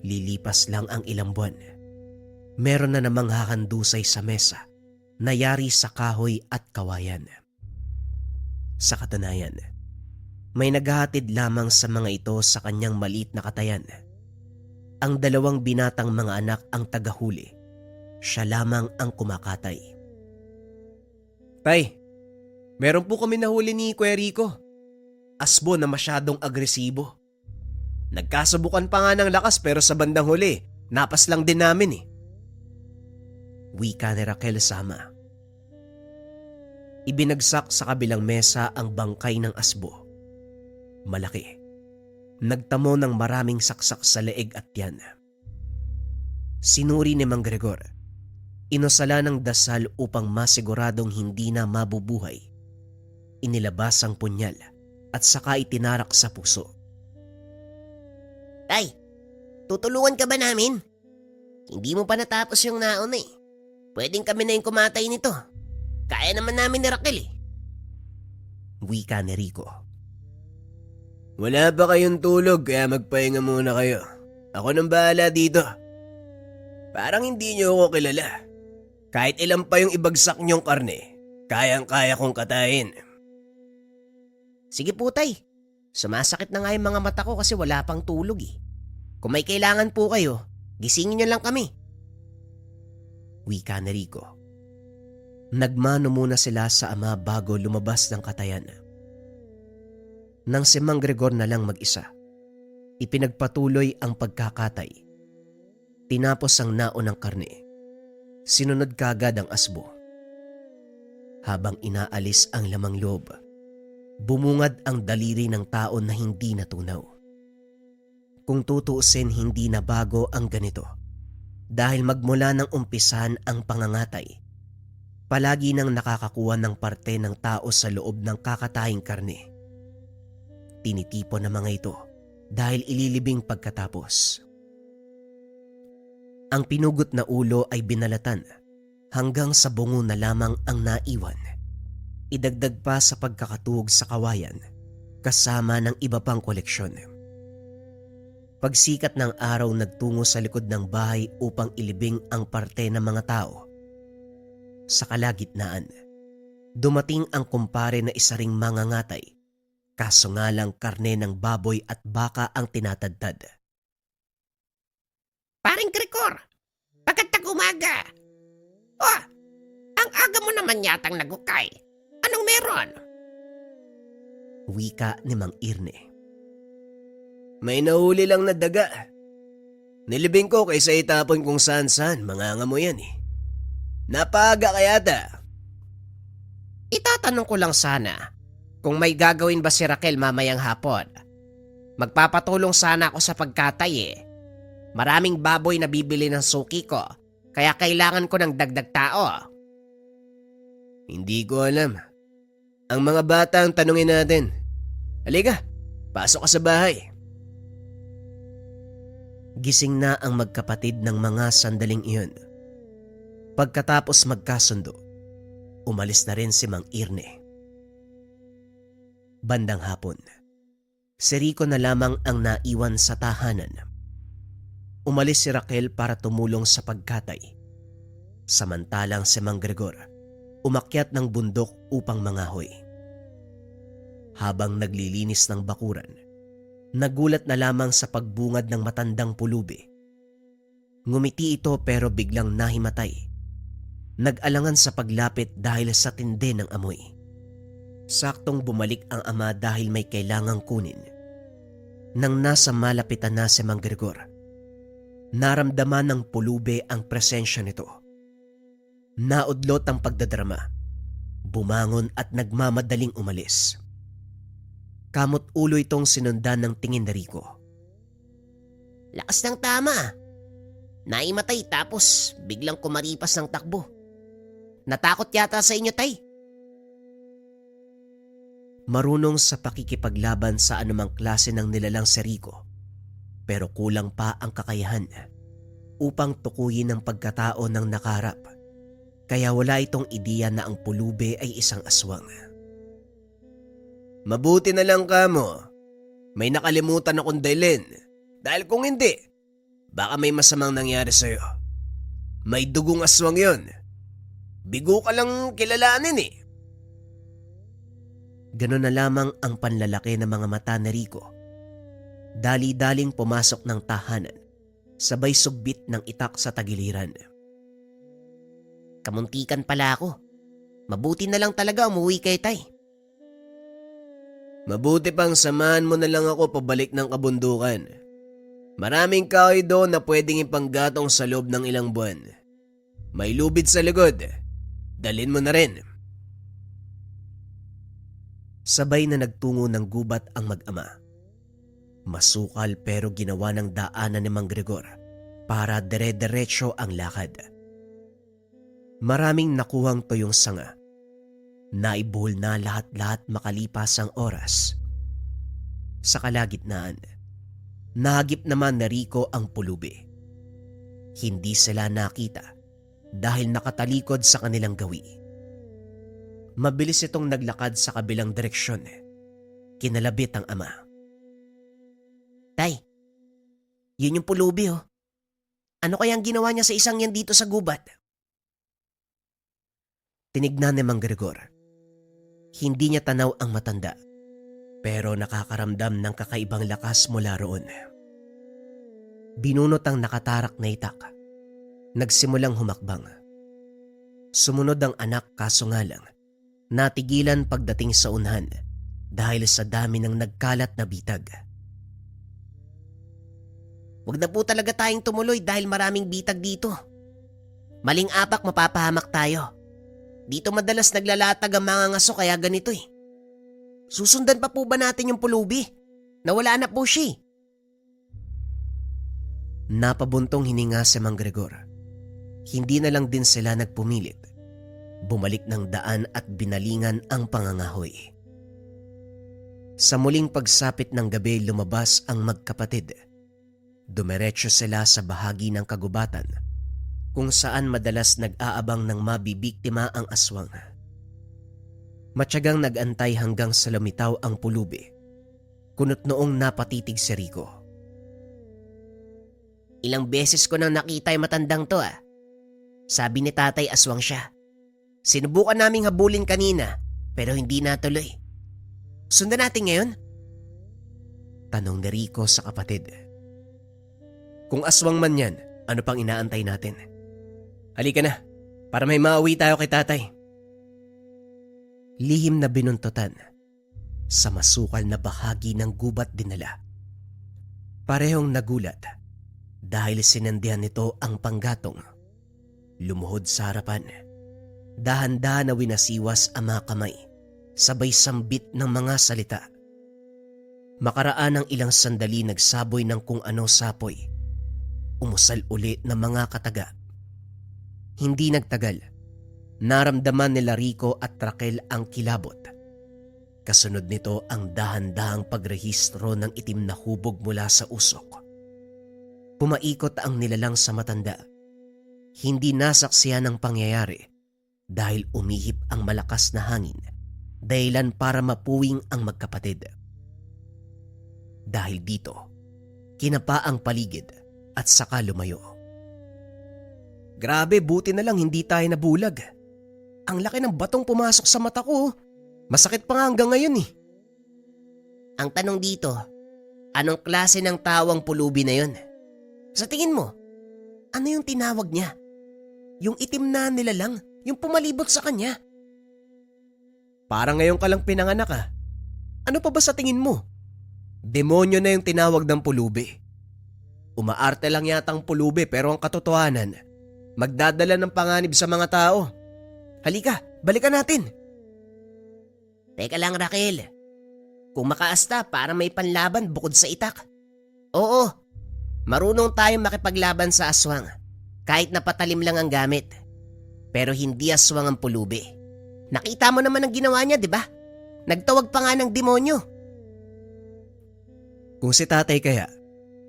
Lilipas lang ang ilang buwan. Meron na namang hahandusay sa mesa, nayari sa kahoy at kawayan. Sa katunayan, may naghahatid lamang sa mga ito sa kanyang maliit na katayan. Ang dalawang binatang mga anak ang tagahuli. Siya lamang ang kumakatay. Tay, meron po kami nahuli ni Kuya Rico. Asbo na masyadong agresibo. Nagkasubukan pa nga ng lakas pero sa bandang huli, napas lang din namin eh. Wika ni Raquel sama. Ibinagsak sa kabilang mesa ang bangkay ng asbo. Malaki. Nagtamo ng maraming saksak sa leeg at tiyan. Sinuri ni Mang Gregor. Inusala ng dasal upang masiguradong hindi na mabubuhay. Inilabas ang punyal at saka itinarak sa puso. Tay, tutulungan ka ba namin? Hindi mo pa natapos yung naon eh. Pwedeng kami na yung kumatay nito. Kaya naman namin ni Raquel eh. Wika ni Rico. Wala ba kayong tulog kaya magpahinga muna kayo? Ako nang bahala dito. Parang hindi niyo ako kilala. Kahit ilan pa yung ibagsak niyong karne, kayang-kaya kong katayin. Sige po tay, sumasakit na nga yung mga mata ko kasi wala pang tulog eh. Kung may kailangan po kayo, gisingin niyo lang kami. Wika ni Rico. Nagmano muna sila sa ama bago lumabas ng katayan. Nang si Mang Gregor na lang mag-isa, ipinagpatuloy ang pagkakatay. Tinapos ang naunang karne. Sinunod kagad ang asbo. Habang inaalis ang lamang loob, bumungad ang daliri ng tao na hindi natunaw. Kung tutuusin, hindi na bago ang ganito. Dahil magmula ng umpisan ang pangangatay, palagi nang nakakakuha ng parte ng tao sa loob ng kakatahing karne. Tinitipon ng mga ito dahil ililibing pagkatapos. Ang pinugot na ulo ay binalatan hanggang sa bungo na lamang ang naiwan. Idagdag pa sa pagkakatuog sa kawayan kasama ng iba pang koleksyon. Pagsikat ng araw, nagtungo sa likod ng bahay upang ilibing ang parte ng mga tao. Sa kalagitnaan, dumating ang kumpare na isa ring mangangatay, kaso nga lang karne ng baboy at baka ang tinatadtad. Paring Gregor, pagkatag umaga. Oh, ang aga mo naman yatang nagukay. Anong meron? Wika ni Mang Irne. May nahuli lang na daga. Nilibing ko kaysa itapon kung saan-saan, mangangamo yan eh. Napaga kaya ta? Itatanong ko lang sana kung may gagawin ba si Raquel mamayang hapon. Magpapatulong sana ako sa pagkatay eh. Maraming baboy na bibili ng suki ko, kaya kailangan ko ng dagdag tao. Hindi ko alam. Ang mga bata ang tanungin natin. Halika, pasok ka sa bahay. Gising na ang magkapatid ng mga sandaling iyon. Pagkatapos magkasundo, umalis na rin si Mang Irne. Bandang hapon, si Rico na lamang ang naiwan sa tahanan. Umalis si Raquel para tumulong sa pagkatay. Samantalang si Mang Gregor umakyat ng bundok upang mangahoy. Habang naglilinis ng bakuran, nagulat na lamang sa pagbungad ng matandang pulubi. Ngumiti ito pero biglang nahimatay. Nag-alangan sa paglapit dahil sa tindi ng amoy. Saktong bumalik ang ama dahil may kailangang kunin. Nang nasa malapitan na si Mang Gregor, naramdaman ng pulubi ang presensya nito. Naudlot ang pagdadrama. Bumangon at nagmamadaling umalis. Kamot ulo itong sinundan ng tingin ni Rico. Lakas ng tama. Naimatay tapos biglang kumaripas ng takbo. Natakot yata sa inyo, Tay. Marunong sa pakikipaglaban sa anumang klase ng nilalang si Rico, pero kulang pa ang kakayahan upang tukuyin ang pagkatao ng nakarap. Kaya wala itong ideya na ang pulubi ay isang aswang. Mabuti na lang kamo. May nakalimutan akong dalhin. Dahil kung hindi, baka may masamang nangyari sa'yo. May dugong aswang yon. Bigo ka lang kilalanin eh. Ganon na lamang ang panlalaki ng mga mata ni Rico. Dali-daling pumasok ng tahanan, sabay sugbit ng itak sa tagiliran. Kamuntikan pala ako. Mabuti na lang talaga umuwi kay Tay. Mabuti pang samahan mo na lang ako pabalik ng kabundukan. Maraming kahoy doon na pwedeng ipanggatong sa loob ng ilang buwan. May lubid sa likod. Dalhin mo na rin. Sabay na nagtungo ng gubat ang mag-ama. Masukal pero ginawa ng daanan ni Mang Gregor para dire-diretso ang lakad. Maraming nakuhang tuyong sanga. Naibuhol na lahat-lahat makalipas ang oras. Sa kalagitnaan, nahagip naman ni Rico ang pulubi. Hindi sila nakita dahil nakatalikod sa kanilang gawi. Mabilis itong naglakad sa kabilang direksyon. Kinalabit ang ama. Tay, yun yung pulubi oh. Ano kayang ginawa niya sa isang yan dito sa gubat? Tinignan ni Mang Gregor. Hindi niya tanaw ang matanda, pero nakakaramdam ng kakaibang lakas mula roon. Binunot ang nakatarak na itak. Nagsimulang humakbang. Sumunod ang anak kaso nga lang, natigilan pagdating sa unahan dahil sa dami ng nagkalat na bitag. Huwag na po talaga tayong tumuloy dahil maraming bitag dito. Maling apak mapapahamak tayo. Dito madalas naglalatag ang mga ngaso kaya ganito eh. Susundan pa po ba natin yung pulubi? Nawala na po siya. Napabuntong hininga si Mang Gregor. Hindi na lang din sila nagpumilit. Bumalik ng daan at binalingan ang pangangahoy. Sa muling pagsapit ng gabi lumabas ang magkapatid. Dumiretso sila sa bahagi ng kagubatan kung saan madalas nag-aabang ng mabibiktima ang aswang. Matyagang nag-antay hanggang sa lumitaw ang pulubi. Kunot noong napatitig si Rico. Ilang beses ko nang nakita yung matandang to ah. Sabi ni tatay aswang siya. Sinubukan naming habulin kanina pero hindi natuloy. Sundan natin ngayon? Tanong ni Rico sa kapatid. Kung aswang man yan, ano pang inaantay natin? Halika na, para may mauwi tayo kay tatay. Lihim na binuntutan. Sa masukal na bahagi ng gubat dinala. Parehong nagulat dahil sinandihan nito ang panggatong. Lumuhod sa harapan. Dahan-dahan na winasiwas ang mga kamay, sabay sambit ng mga salita. Makaraan ng ilang sandali nagsaboy ng kung ano sapoy. Umusal uli ng mga kataga. Hindi nagtagal, naramdaman nila Rico at Raquel ang kilabot. Kasunod nito ang dahan-dahang pagrehistro ng itim na hubog mula sa usok. Pumaikot ang nilalang sa matanda. Hindi nasaksiyan ang pangyayari dahil umihip ang malakas na hangin, dahilan para mapuwing ang magkapatid. Dahil dito, kinapa ang paligid at saka lumayo. Grabe, buti na lang hindi tayo nabulag. Ang laki ng batong pumasok sa mata ko. Masakit pa nga hanggang ngayon eh. Ang tanong dito, anong klase ng tawang pulubi na yun? Sa tingin mo, ano yung tinawag niya? Yung itim na nilalang, yung pumalibot sa kanya? Parang ngayon ka lang pinanganak ah. Ano pa ba sa tingin mo? Demonyo na yung tinawag ng pulubi. Umaarte lang yata ang pulubi pero ang katotohanan, magdadala ng panganib sa mga tao. Halika, balikan natin. Teka lang Raquel, kung makaasta para may panlaban bukod sa itak. Oo, Marunong tayong makipaglaban sa aswang kahit napatalim lang ang gamit. Pero hindi aswang ang pulubi. Nakita mo naman ang ginawa niya, di ba? Nagtawag pa nga ng demonyo. Kung si tatay kaya,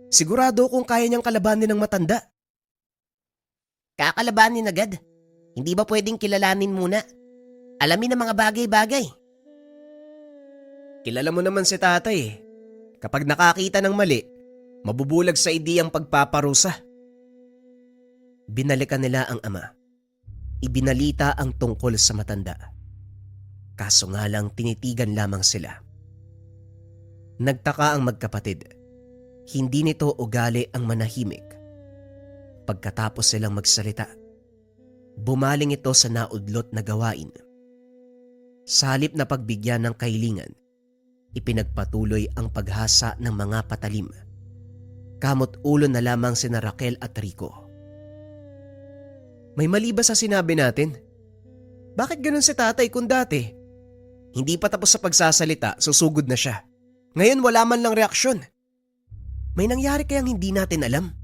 sigurado kung kaya niyang kalabanin ng matanda. Kakalabanin agad. Hindi ba pwedeng kilalanin muna? Alamin ang mga bagay-bagay. Kilala mo naman si tatay eh. Kapag nakakita ng mali, mabubulag sa ideyang pagpaparusa. Binalikan nila ang ama. Ibinalita ang tungkol sa matanda. Kaso nga lang tinitigan lamang sila. Nagtaka ang magkapatid. Hindi nito ugali ang manahimik. Pagkatapos silang magsalita, bumaling ito sa naudlot na gawain. Sa halip na pagbigyan ng kahilingan, ipinagpatuloy ang paghasa ng mga patalim. Kamot ulo na lamang sina Raquel at Rico. May mali ba sa sinabi natin? Bakit ganun si tatay kung dati? Hindi pa tapos sa pagsasalita, susugod na siya. Ngayon wala man lang reaksyon. May nangyari kayang hindi natin alam?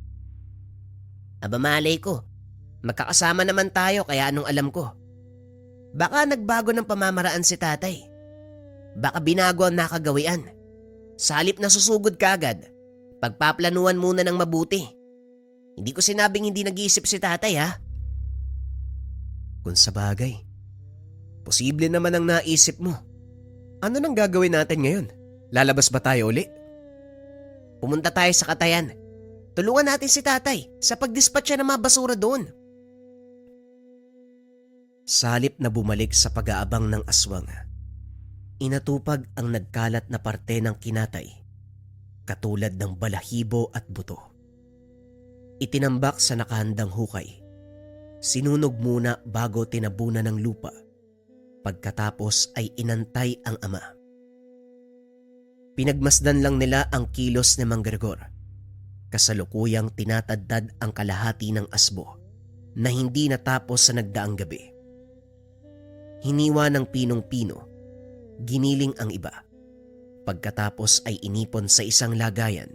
Aba malay ko. Magkakasama naman tayo kaya anong alam ko. Baka nagbago ng pamamaraan si tatay. Baka binago ang nakagawian. Sa halip na susugod ka agad, pagpaplanuhan muna ng mabuti. Hindi ko sinabing hindi nag-iisip si tatay ha. Kung sa bagay, posible naman ang naisip mo. Ano nang gagawin natin ngayon? Lalabas ba tayo uli? Pumunta tayo sa Katayan. Tulungan natin si tatay sa pagdispatcha ng mga basura doon. Sa halip na bumalik sa pag-aabang ng aswang, inatupag ang nagkalat na parte ng kinatay, katulad ng balahibo at buto. Itinambak sa nakahandang hukay. Sinunog muna bago tinabunan ng lupa. Pagkatapos ay inantay ang ama. Pinagmasdan lang nila ang kilos ni Mang Gregor. Kasalukuyang tinatadtad ang kalahati ng asbo na hindi natapos sa nagdaang gabi. Hiniwa ng pinong-pino, giniling ang iba. Pagkatapos ay inipon sa isang lagayan.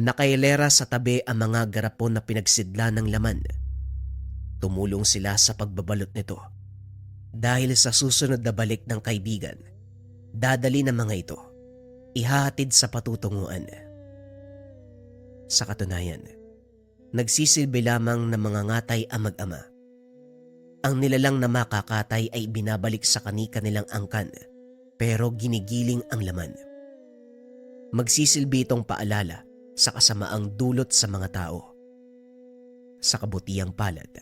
Nakailera sa tabi ang mga garapon na pinagsidla ng laman. Tumulong sila sa pagbabalot nito. Dahil sa susunod na balik ng kaibigan, dadali ng mga ito, ihahatid sa patutunguhan. Sa katunayan, nagsisilbi lamang ng mga ngatay ang mag-ama. Ang nilalang na makakatay ay binabalik sa kani-kanilang angkan, pero ginigiling ang laman. Magsisilbi itong paalala sa kasamaang dulot sa mga tao. Sa kabutiang palad,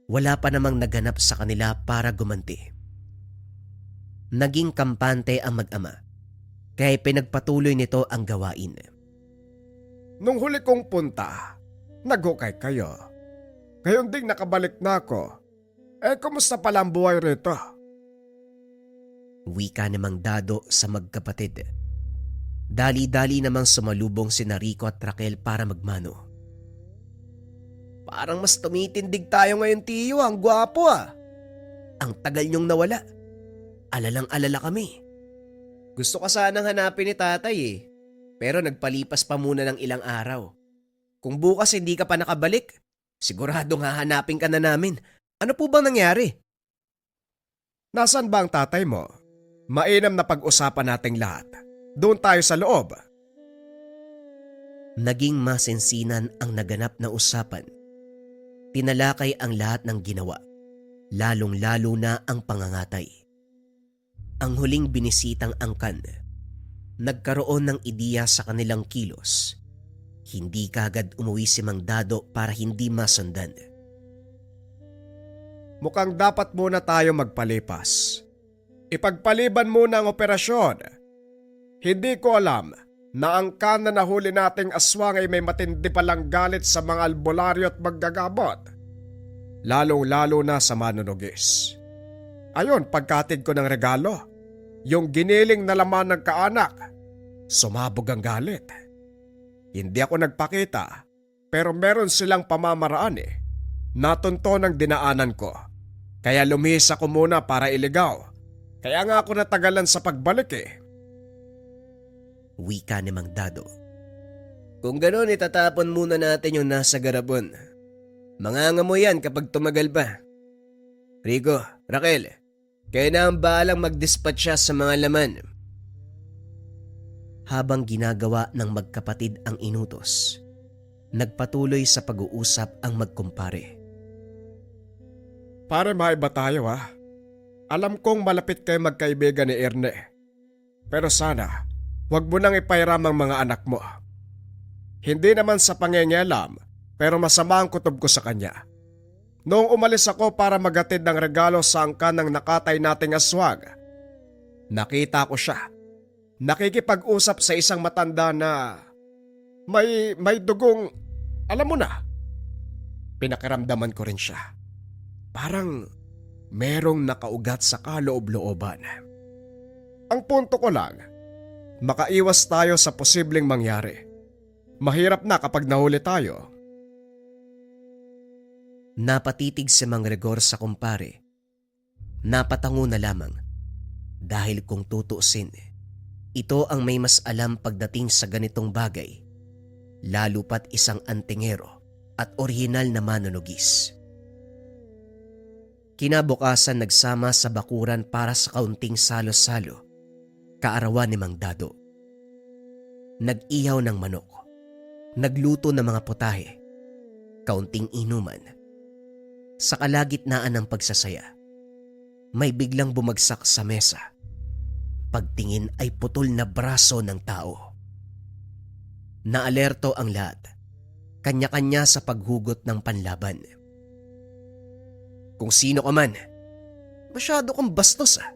wala pa namang naganap sa kanila para gumanti. Naging kampante ang mag-ama, kaya pinagpatuloy nito ang gawain. Nung huli kong punta, naghukay kayo. Ngayon ding nakabalik na ako. Kumusta pala ang buhay rito? Wika ni Mang Dado sa magkapatid. Dali-dali namang sumalubong sina Rico at Raquel para magmano. Parang mas tumitindig tayo ngayon, Tiyo. Ang gwapo ah. Ang tagal niyong nawala. Alalang-alala kami. Gusto ka sanang hanapin ni tatay eh. Pero nagpalipas pa muna ng ilang araw. Kung bukas hindi ka pa nakabalik, siguradong hahanapin ka na namin. Ano po bang nangyari? Nasaan ba ang tatay mo? Mainam na pag-usapan nating lahat. Doon tayo sa loob. Naging masinsinan ang naganap na usapan. Tinalakay ang lahat ng ginawa, lalong-lalo na ang pangangatay. Ang huling binisitang angkan, nagkaroon ng ideya sa kanilang kilos. Hindi kagad umuwi si Mang Dado para hindi masundan. Mukhang dapat muna tayo magpalipas. Ipagpaliban muna ang operasyon. Hindi ko alam na ang kana na huli nating aswang ay may matindi palang galit sa mga albularyo at maggagamot. Lalong-lalo na sa manunugis. Ayon, pagkatid ko ng regalo, yung giniling na laman ng kaanak, sumabog ang galit. Hindi ako nagpakita, pero meron silang pamamaraan eh. Natunto ng dinaanan ko. Kaya lumihis ako muna para iligaw. Kaya nga ako natagalan sa pagbalik eh. Wika ni Mang Dado. Kung gano'n, itatapon muna natin yung nasa garapon. Mangangamoy yan kapag tumagal pa. Rico, Raquel, kayo na ang bahalang mag-dispatcha sa mga laman. Habang ginagawa ng magkapatid ang inutos, nagpatuloy sa pag-uusap ang magkumpare. Pare, maiba tayo ha. Alam kong malapit kayo magkaibigan ni Erne. Pero sana, wag mo nang ipairam ang mga anak mo. Hindi naman sa pangengialam, pero masama ang kutob ko sa kanya. Noong umalis ako para maghatid ng regalo sa angkan ng nakatay nating aswang, nakita ko siya. Nakikipag-usap sa isang matanda na may dugong, alam mo na. Pinakiramdaman ko rin siya. Parang merong nakaugat sa kaloob-looban. Ang punto ko lang, makaiwas tayo sa posibleng mangyari. Mahirap na kapag nahuli tayo. Napatitig si Mang Gregor sa kumpare. Napatango na lamang dahil kung tutuusin, ito ang may mas alam pagdating sa ganitong bagay, lalo pat isang antingero at orihinal na manunugis. Kinabukasan nagsama sa bakuran para sa kaunting salo-salo, kaarawan ni Mang Dado. Nag-ihaw ng manok, nagluto ng mga putahe, kaunting inuman. Sa kalagitnaan ng pagsasaya, may biglang bumagsak sa mesa. Pagtingin ay putol na braso ng tao. Naalerto ang lahat, kanya-kanya sa paghugot ng panlaban. Kung sino ka man, masyado kang bastos ah.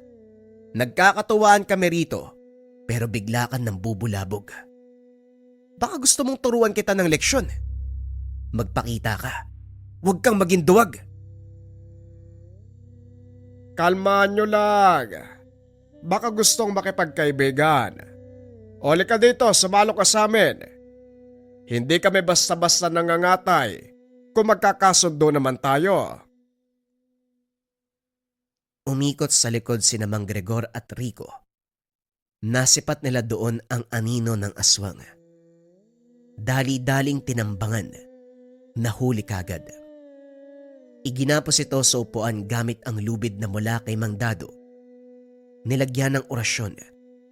Nagkakatuwaan kami rito, pero bigla ka nang bubulabog. Baka gusto mong turuan kita ng leksyon. Magpakita ka, huwag kang maging duwag. Kalmahan nyo lang. Baka gustong makipagkaibigan. Oli ka dito, sumalo ka sa amin. Hindi kami basta-basta nangangatay kung magkakasundo naman tayo. Umikot sa likod sina Mang Gregor at Rico. Nasipat nila doon ang anino ng aswang. Dali-daling tinambangan, nahuli kagad. Iginapos ito sa upuan gamit ang lubid na mula kay Mang Dado. Nilagyan ng orasyon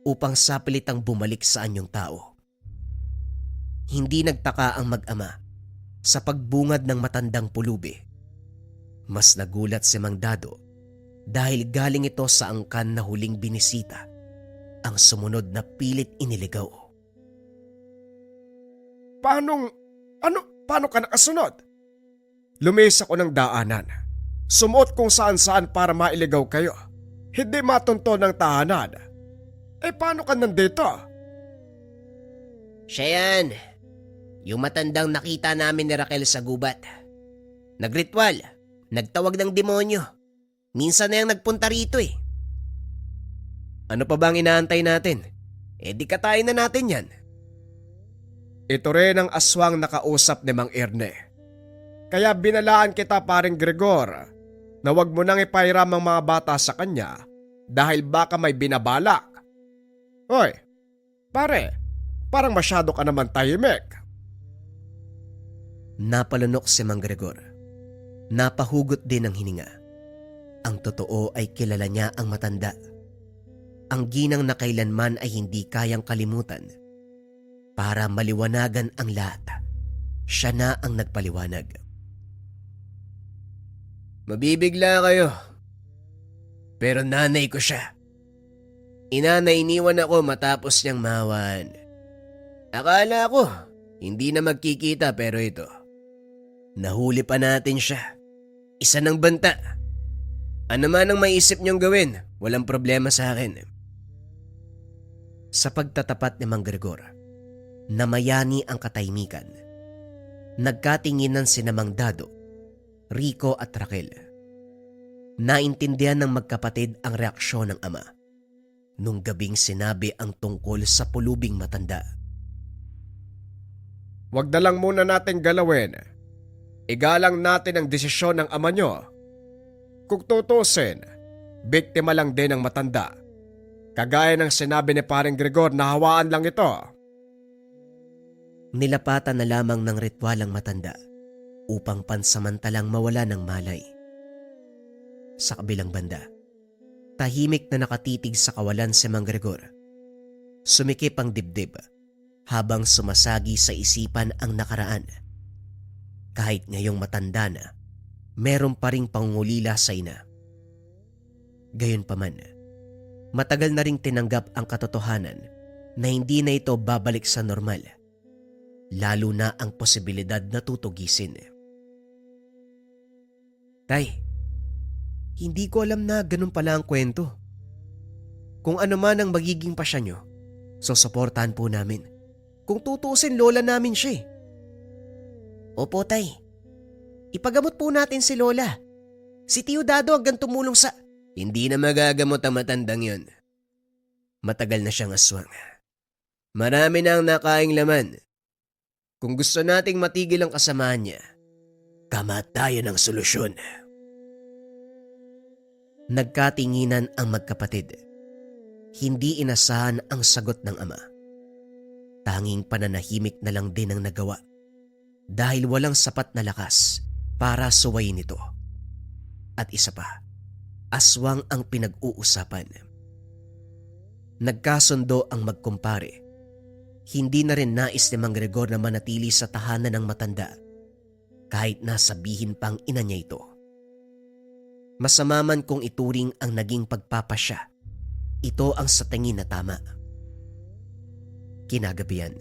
upang sapilitang bumalik sa anyong tao. Hindi nagtaka ang mag-ama sa pagbungad ng matandang pulubi. Mas nagulat si Mang Dado dahil galing ito sa angkan na huling binisita, ang sumunod na pilit iniligaw. Paano ka nakasunod? Lumis ako ng daanan. Sumuot kung saan-saan para mailigaw kayo. Hindi matunto ng tahanan. Paano ka nandito? Siya yan. Yung matandang nakita namin ni Raquel sa gubat. Nagritual. Nagtawag ng demonyo. Minsan na yung nagpunta rito eh. Ano pa bang inaantay natin? Di katayin na natin yan. Ito rin ang aswang nakausap ni Mang Erne. Kaya binalaan kita, paring Gregor, na wag mo nang ipairam ang mga bata sa kanya dahil baka may binabalak. Hoy, pare, parang masyado ka naman tahimik. Napalunok si Mang Gregor. Napahugot din ng hininga. Ang totoo ay kilala niya ang matanda. Ang ginang na kailanman ay hindi kayang kalimutan. Para maliwanagan ang lahat, siya na ang nagpaliwanag. Mabibigla kayo. Pero nanay ko siya. Iniwan ako matapos niyang mahawan. Akala ko, hindi na magkikita pero ito. Nahuli pa natin siya. Isa ng banta. Ano man ang maisip niyong gawin, walang problema sa akin. Sa pagtatapat ni Mang Gregor, namayani ang katahimikan. Nagkatinginan sina Mang Dado, Rico at Raquel. Naintindihan ng magkapatid ang reaksyon ng ama nung gabing sinabi ang tungkol sa pulubing matanda. Wag na lang muna nating galawin. Igalang natin ang desisyon ng ama nyo. Kung tutusin, biktima lang din ang matanda. Kagaya ng sinabi ni paring Gregor na hawaan lang ito. Nilapatan na lamang ng ritual ang matanda upang pansamantalang mawala ng malay. Sa kabilang banda, tahimik na nakatitig sa kawalan si Mang Gregor. Sumikip ang dibdib habang sumasagi sa isipan ang nakaraan. Kahit ngayong matanda na, meron pa ring pangungulila sa ina. Gayunpaman, matagal na ring tinanggap ang katotohanan na hindi na ito babalik sa normal, lalo na ang posibilidad na tutugisin. Tay, hindi ko alam na ganun pala ang kwento. Kung ano man ang magiging pasya nyo, susuportahan po namin. Kung tutuusin, lola namin siya. Opo, tay. Ipagamot po natin si Lola. Si Tio Dado hanggang tumulong sa... Hindi na magagamot ang matandang yon. Matagal na siyang aswang. Marami na ang nakaing laman. Kung gusto nating matigil ang kasamaan niya, kamatayan ang solusyon. Nagkatinginan ang magkapatid. Hindi inasahan ang sagot ng ama. Tanging pananahimik na lang din ang nagawa dahil walang sapat na lakas para suwayin ito. At isa pa, aswang ang pinag-uusapan. Nagkasundo ang magkumpare. Hindi na rin nais ni Mang Gregor na manatili sa tahanan ng matanda kahit nasabihin pang ina niya ito. Masama man kung ituring ang naging pagpapasya, ito ang sa tingin na tama. Kinagabihan,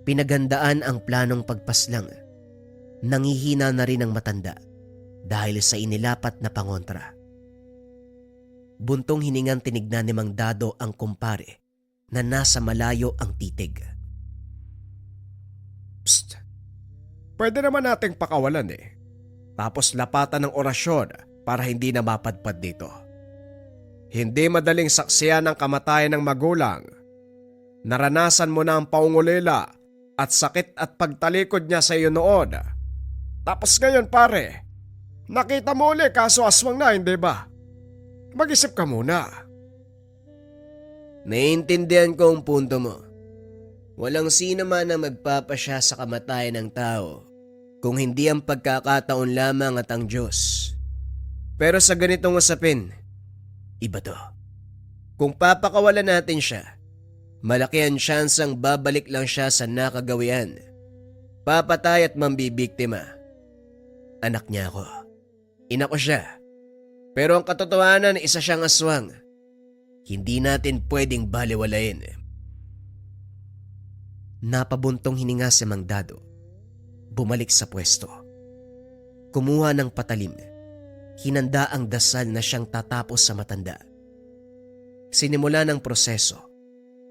pinaghandaan ang planong pagpaslang. Nangihina na rin ang matanda dahil sa inilapat na pangontra. Buntong hiningang tinignan ni Mang Dado ang kumpare na nasa malayo ang titig. Psst! Pwede naman nating pakawalan eh. Tapos lapatan ng orasyon para hindi na mapadpad dito. Hindi madaling saksiyan ang kamatayan ng magulang. Naranasan mo na ang paungulila at sakit at pagtalikod niya sa iyo noon. Tapos ngayon pare, nakita mo ulit kaso aswang na, hindi ba? Mag-isip ka muna. Naiintindihan ko ang punto mo. Walang sino man ang magpapasya sa kamatayan ng tao kung hindi ang pagkakataon lamang at ang Diyos. Pero sa ganitong usapin, iba to. Kung papakawalan natin siya, malaki ang tsansang babalik lang siya sa nakagawian. Papatay at mambibiktima. Anak niya ako. Ina ko siya. Pero ang katotohanan, isa siyang aswang. Hindi natin pwedeng baliwalain. Napabuntong hininga si Mang Dado. Bumalik sa pwesto. Kumuha ng patalim. Hinanda ang dasal na siyang tatapos sa matanda. Sinimula ng proseso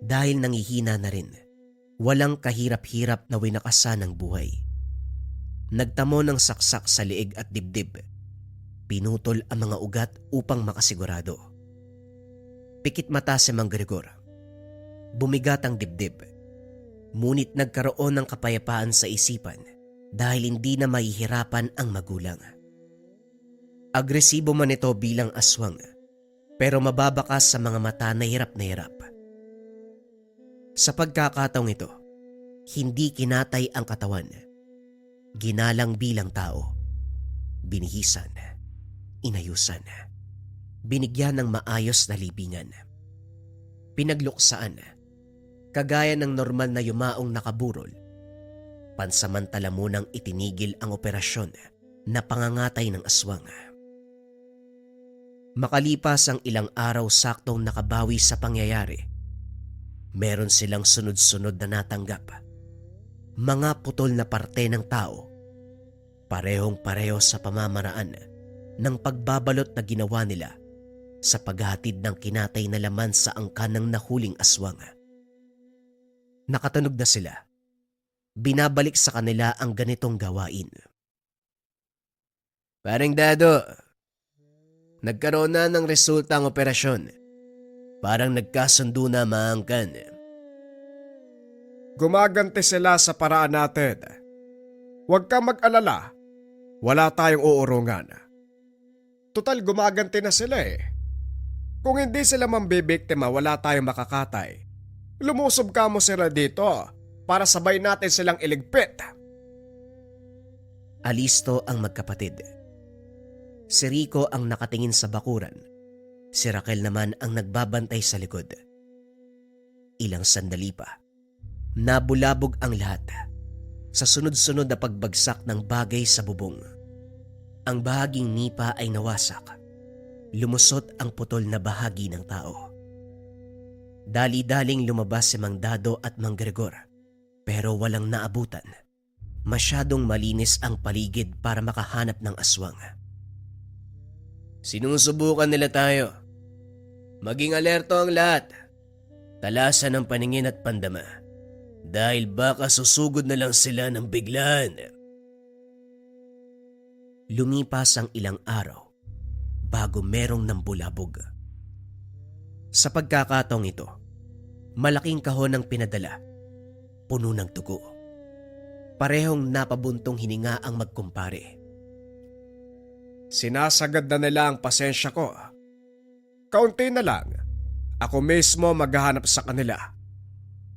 dahil nangihina na rin. Walang kahirap-hirap na winakasan ng buhay. Nagtamo ng saksak sa liig at dibdib. Pinutol ang mga ugat upang makasigurado. Pikit mata si Mang Gregor. Bumigat ang dibdib. Ngunit nagkaroon ng kapayapaan sa isipan dahil hindi na mahihirapan ang magulang. Agresibo man ito bilang aswang, pero mababakas sa mga mata na hirap na hirap. Sa pagkakataong ito, hindi kinatay ang katawan. Ginalang bilang tao. Binihisan. Inayusan. Binigyan ng maayos na libingan. Pinagluksaan. Kagaya ng normal na yumaong nakaburol. Pansamantala munang itinigil ang operasyon na pangangatay ng aswang. Makalipas ang ilang araw saktong nakabawi sa pangyayari, meron silang sunod-sunod na natanggap. Mga putol na parte ng tao, parehong-pareho sa pamamaraan ng pagbabalot na ginawa nila sa paghatid ng kinatay na laman sa angkan ng nahuling aswang. Nakatunog na sila. Binabalik sa kanila ang ganitong gawain. Paring Dado, nagkaroon na ng resulta ang operasyon. Parang nagkasundo na maangkan. Gumaganti sila sa paraan natin. Huwag kang mag-alala. Wala tayong uurungan. Total gumaganti na sila eh. Kung hindi sila mambibiktima, wala tayong makakatay. Lumusob ka mo sila dito para sabay natin silang iligpit. Alisto ang magkapatid. Si Rico ang nakatingin sa bakuran. Si Raquel naman ang nagbabantay sa likod. Ilang sandali pa, nabulabog ang lahat sa sunod-sunod na pagbagsak ng bagay sa bubong. Ang bahaging nipa ay nawasak. Lumusot ang putol na bahagi ng tao. Dali-daling lumabas si Mang Dado at Mang Gregor, pero walang naabutan. Masyadong malinis ang paligid para makahanap ng aswang. Sinusubukan nila tayo. Maging alerto ang lahat. Talasan ang paningin at pandama. Dahil baka susugod na lang sila ng biglaan. Lumipas ang ilang araw bago merong nambulabog. Sa pagkakataong ito, malaking kahon ang pinadala, puno ng dugo. Parehong napabuntong hininga ang magkumpare. Sinasagad na nila ang pasensya ko. Kaunti na lang, ako mismo maghahanap sa kanila.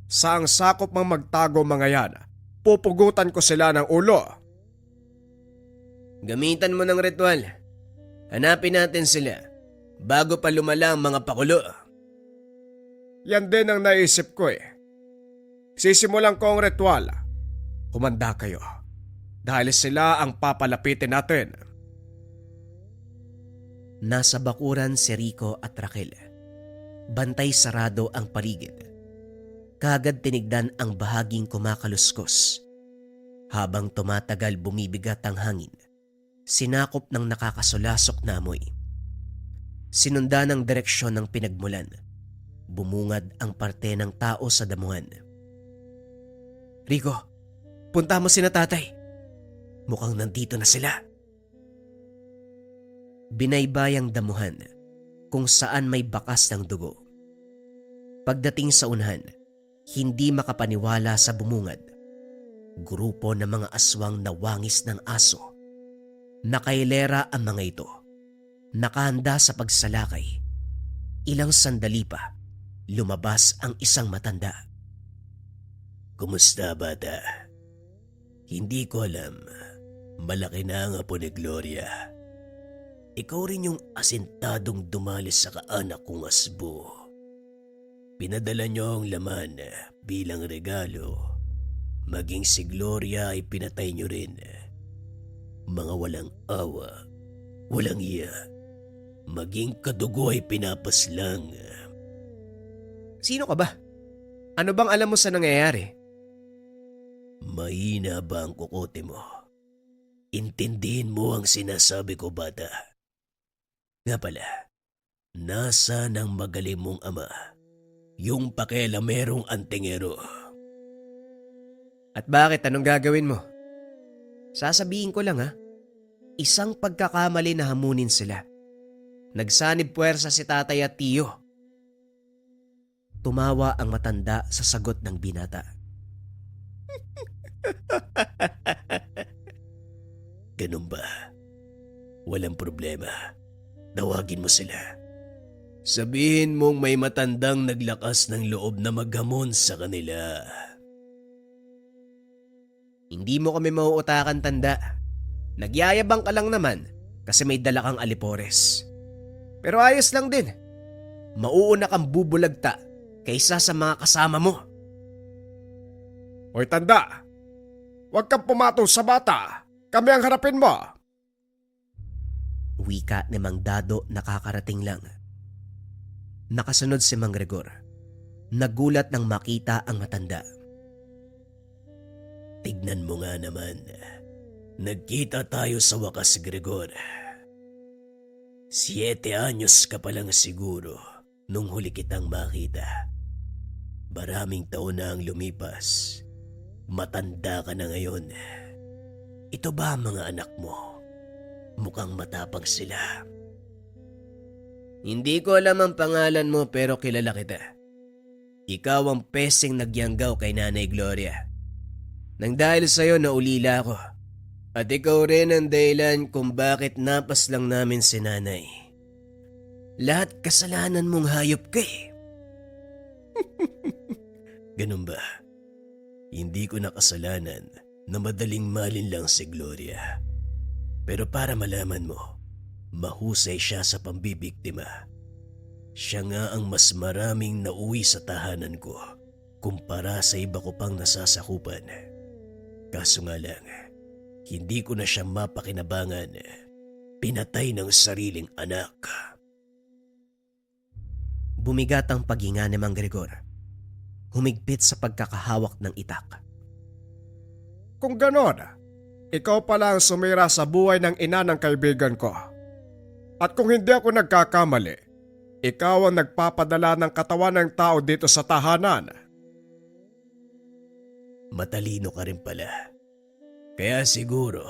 Saang sakop mang magtago mga yan, pupugutan ko sila ng ulo. Gamitan mo ng ritual. Hanapin natin sila bago pa lumala ang mga pakulo. Yan din ang naisip ko eh. Sisimulan ko ang ritual. Humanda kayo dahil sila ang papalapitin natin. Nasa bakuran si Rico at Raquel. Bantay sarado ang paligid. Kagad tinignan ang bahaging kumakaluskos. Habang tumatagal bumibigat ang hangin, sinakop ng nakakasulasok na amoy. Sinundan ang direksyon ng pinagmulan. Bumungad ang parte ng tao sa damuhan. Rico, punta mo sina tatay. Mukhang nandito na sila. Binaybayang damuhan kung saan may bakas ng dugo. Pagdating sa unahan, hindi makapaniwala sa bumungad. Grupo ng mga aswang na wangis ng aso. Nakailera ang mga ito. Nakahanda sa pagsalakay. Ilang sandali pa, lumabas ang isang matanda. Kumusta bata? Hindi ko alam. Malaki na ang apo ni Gloria. Ikaw rin yung asintadong dumalis sa kaanak kong asbo. Pinadala niyo ang laman bilang regalo. Maging si Gloria ay pinatay niyo rin. Mga walang awa, walang iya. Maging kadugo ay pinapaslang. Sino ka ba? Ano bang alam mo sa nangyayari? Mahina ba ang kukote mo? Intindihin mo ang sinasabi ko, bata. Nga pala, nasa ng magaling mong ama? Yung pakialamerong antingero. At bakit? Anong gagawin mo? Sasabihin ko lang ha. Isang pagkakamali na hamunin sila. Nagsanib puwersa si tatay at tiyo. Tumawa ang matanda sa sagot ng binata. Ganun ba? Walang problema. Tawagin mo sila. Sabihin mong may matandang naglakas ng loob na maghamon sa kanila. Hindi mo kami mauutakan, tanda. Nagyayabang ka lang naman kasi may dala kang alipores. Pero ayos lang din. Mauuna kang bubulagta kaysa sa mga kasama mo. Hoy tanda, huwag kang pumatong sa bata. Kami ang harapin mo. Wika ni Mang Dado nakakarating lang. Nakasunod si Mang Gregor. Nagulat nang makita ang matanda. Tignan mo nga naman. Nagkita tayo sa wakas, Gregor. 7 anyos ka pa lang siguro nung huli kitang makita. Maraming taon na ang lumipas. Matanda ka na ngayon. Ito ba ang mga anak mo? Mukhang matapang sila. Hindi ko alam ang pangalan mo pero kilala kita. Ikaw ang pesing nagyanggaw kay Nanay Gloria. Nang dahil sa'yo naulila ako. At ikaw rin ang dahilan kung bakit napas lang namin si Nanay. Lahat kasalanan mong hayop ka eh. Ganun ba? Hindi ko nakasalanan na madaling malinlang si Gloria. Pero para malaman mo, mahusay siya sa pambibiktima. Siya nga ang mas maraming nauwi sa tahanan ko kumpara sa iba ko pang nasasakupan. Kaso nga lang, hindi ko na siya mapakinabangan. Pinatay ng sariling anak. Bumigat ang paghinga ni Mang Gregor. Humigpit sa pagkakahawak ng itak. Kung ganon, ikaw pala ang sumira sa buhay ng ina ng kaibigan ko. At kung hindi ako nagkakamali, ikaw ang nagpapadala ng katawan ng tao dito sa tahanan. Matalino ka rin pala. Kaya siguro,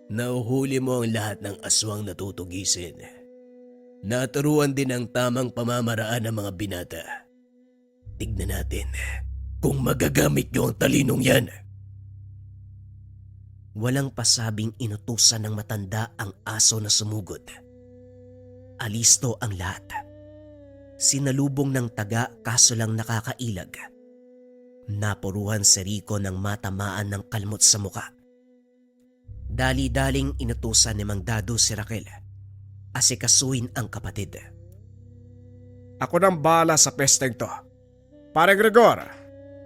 nauhuli mo ang lahat ng aswang natutugisin. Naturuan din ang tamang pamamaraan ng mga binata. Tignan natin kung magagamit niyo ang talinong yan. Walang pasabing inutusan ng matanda ang aso na sumugod. Alisto ang lahat. Sinalubong ng taga kaso lang nakakailag. Napuruhan si Rico ng matamaan ng kalmot sa muka. Dali-daling inutusan ni Mang Dado si Raquel. Asikasuhin ang kapatid. Ako nang bahala sa pesteng to. Pare Gregor,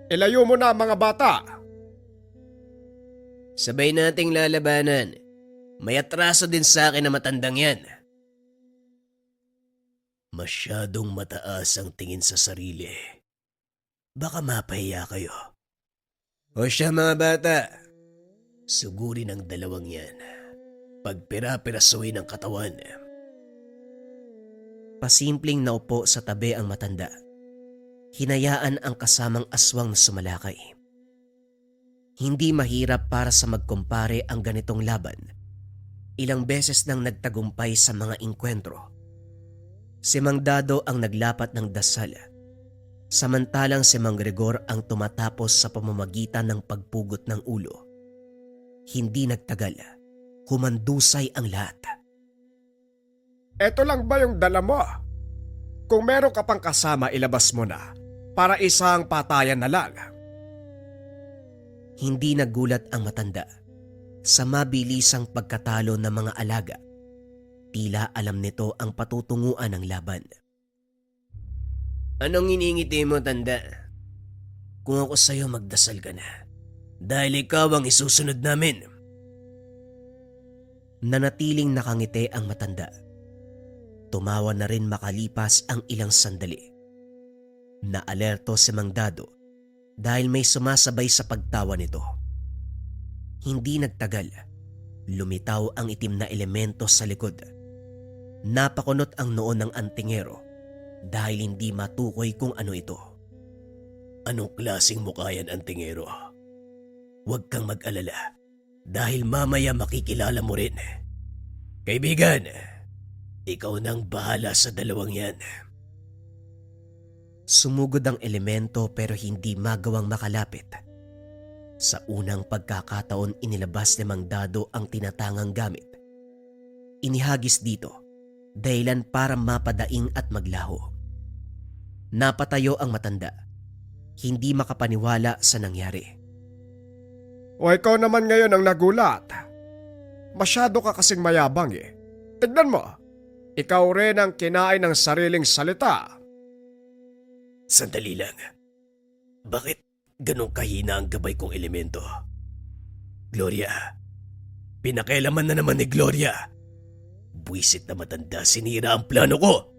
ilayo mo na ang mga bata. Sabay nating lalabanan. May atraso din sa akin na matandang yan. Masyadong mataas ang tingin sa sarili. Baka mapahiya kayo. O siya mga bata, sugurin ang dalawang yan. Pagpira-pirasuhin ang katawan. Pasimpleng naupo sa tabi ang matanda. Hinayaan ang kasamang aswang na sumalakay. Hindi mahirap para sa magkumpare ang ganitong laban. Ilang beses nang nagtagumpay sa mga inkwentro. Si Mang Dado ang naglapat ng dasal. Samantalang si Mang Gregor ang tumatapos sa pamamagitan ng pagpugot ng ulo. Hindi nagtagal. Humandusay ang lahat. Eto lang ba yung dala mo? Kung meron ka pang kasama, ilabas mo na para isang patayan na lang. Hindi nagulat ang matanda sa mabilisang pagkatalo ng mga alaga. Tila alam nito ang patutunguan ng laban. Anong iningiti mo, tanda? Kung ako sa'yo, magdasal ka na. Dahil ikaw ang isusunod namin. Nanatiling nakangiti ang matanda. Tumawa na rin makalipas ang ilang sandali. Naalerto si Mang Dado dahil may sumasabay sa pagtawa nito. Hindi nagtagal, lumitaw ang itim na elemento sa likod. Napakunot ang noo ng antingero dahil hindi matukoy kung ano ito. Anong klaseng mukha yan, antingero? Huwag kang mag-alala dahil mamaya makikilala mo rin. Kaibigan, ikaw nang bahala sa dalawang yan. Sumugod ang elemento pero hindi magawang makalapit. Sa unang pagkakataon inilabas ni Mang Dado ang tinatangang gamit. Inihagis dito, dahilan para mapadaing at maglaho. Napatayo ang matanda, hindi makapaniwala sa nangyari. O ikaw naman ngayon ang nagulat. Masyado ka kasing mayabang eh. Tignan mo, ikaw rin ang kinain ng sariling salita. Sandali lang. Bakit ganong kahina ang gabay kong elemento? Gloria, pinakailaman na naman ni Gloria. Buwisit na matanda, sinira ang plano ko.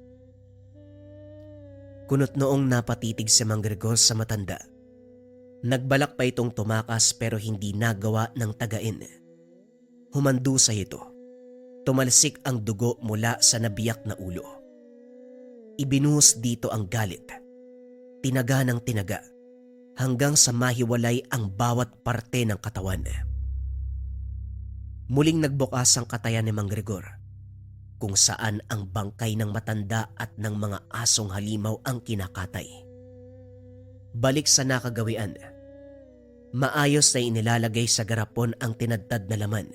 Kunot noong napatitig si Mang Gregor sa matanda. Nagbalak pa itong tumakas pero hindi nagawa ng tagain. Humandusay ito. Tumalsik ang dugo mula sa nabiyak na ulo. Ibinuhos dito ang galit. Tinaga ng tinaga hanggang sa mahiwalay ang bawat parte ng katawan. Muling nagbukas ang katayan ni Mang Gregor kung saan ang bangkay ng matanda at ng mga asong halimaw ang kinakatay. Balik sa nakagawian, maayos na inilalagay sa garapon ang tinadtad na laman.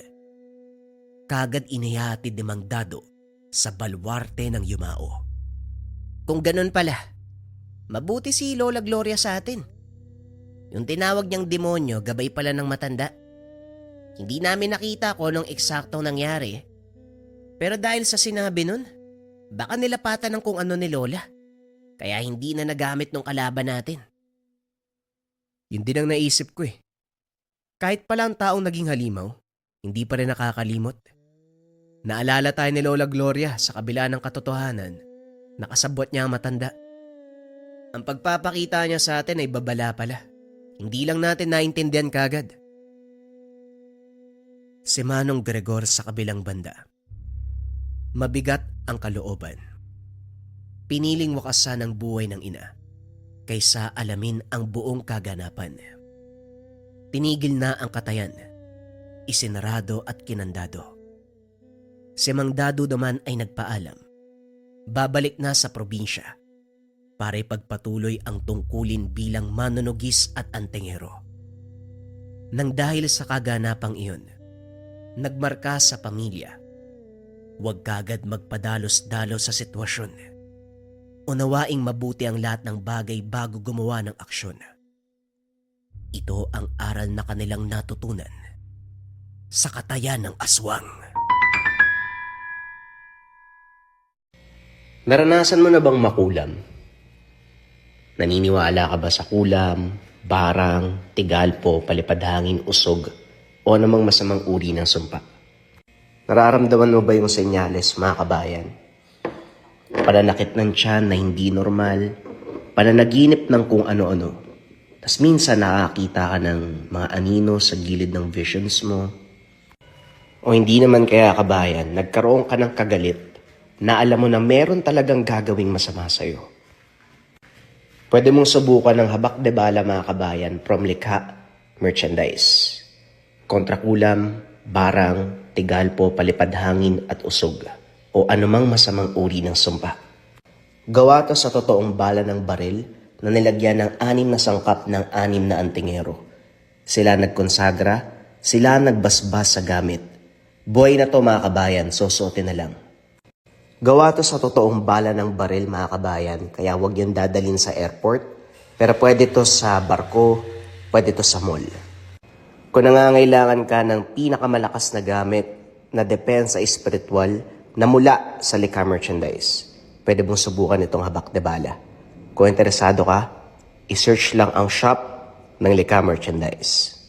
Kagad inihatid ni Mang Dado sa balwarte ng yumao. Kung ganun pala, mabuti si Lola Gloria sa atin. Yung tinawag niyang demonyo, gabay pala ng matanda. Hindi namin nakita kung anong eksaktong nangyari. Pero dahil sa sinabi nun, baka nilapatan ng kung ano ni Lola. Kaya hindi na nagamit nung kalaban natin. Yun din ang naisip ko eh. Kahit pala ang taong naging halimaw, hindi pa rin nakakalimot. Naalala tayo ni Lola Gloria sa kabila ng katotohanan, nakasabwat niya ang matanda. Ang pagpapakita niya sa atin ay babala pala. Hindi lang natin naintindihan kagad. Si Manong Gregor sa kabilang banda. Mabigat ang kalooban. Piniling wakasan ang buhay ng ina kaysa alamin ang buong kaganapan. Tinigil na ang katayan, isinarado at kinandado. Si Mang Dado naman ay nagpaalam. Babalik na sa probinsya para ipagpatuloy ang tungkulin bilang manunugis at antingero. Nang dahil sa kaganapang iyon, nagmarka sa pamilya. Huwag kagad magpadalos-dalos sa sitwasyon. Unawaing mabuti ang lahat ng bagay bago gumawa ng aksyon. Ito ang aral na kanilang natutunan sa katayan ng aswang. Naranasan mo na bang makulam? Naniniwala ka ba sa kulam, barang, tigalpo, palipadhangin, usog, o anumang masamang uri ng sumpa? Nararamdaman mo ba yung senyales, mga kabayan? Pananakit ng tiyan na hindi normal, pananaginip ng kung ano-ano. Tas minsan nakakita ka ng mga anino sa gilid ng visions mo. O hindi naman kaya, kabayan, nagkaroon ka ng kagalit na alam mo na meron talagang gagawing masama sa'yo. Pwede mong subukan ng habak de bala, mga kabayan, from Likha Merchandise. Kontrakulam, barang, tigalpo, palipadhangin at usog o anumang masamang uri ng sumpa. Gawa to sa totoong bala ng baril na nilagyan ng 6 na sangkap ng 6 na antingero. Sila nagkonsagra, sila nagbasbas sa gamit. Buhay na to, mga kabayan, susuotin na lang. Gawa to sa totoong bala ng baril, mga kabayan, kaya huwag yung dadalhin sa airport. Pero pwede to sa barko, pwede to sa mall. Kung nangangailangan ka ng pinakamalakas na gamit na depensa espiritual na mula sa Likha Merchandise, pwede mong subukan itong habak de bala. Kung interesado ka, i-search lang ang shop ng Likha Merchandise.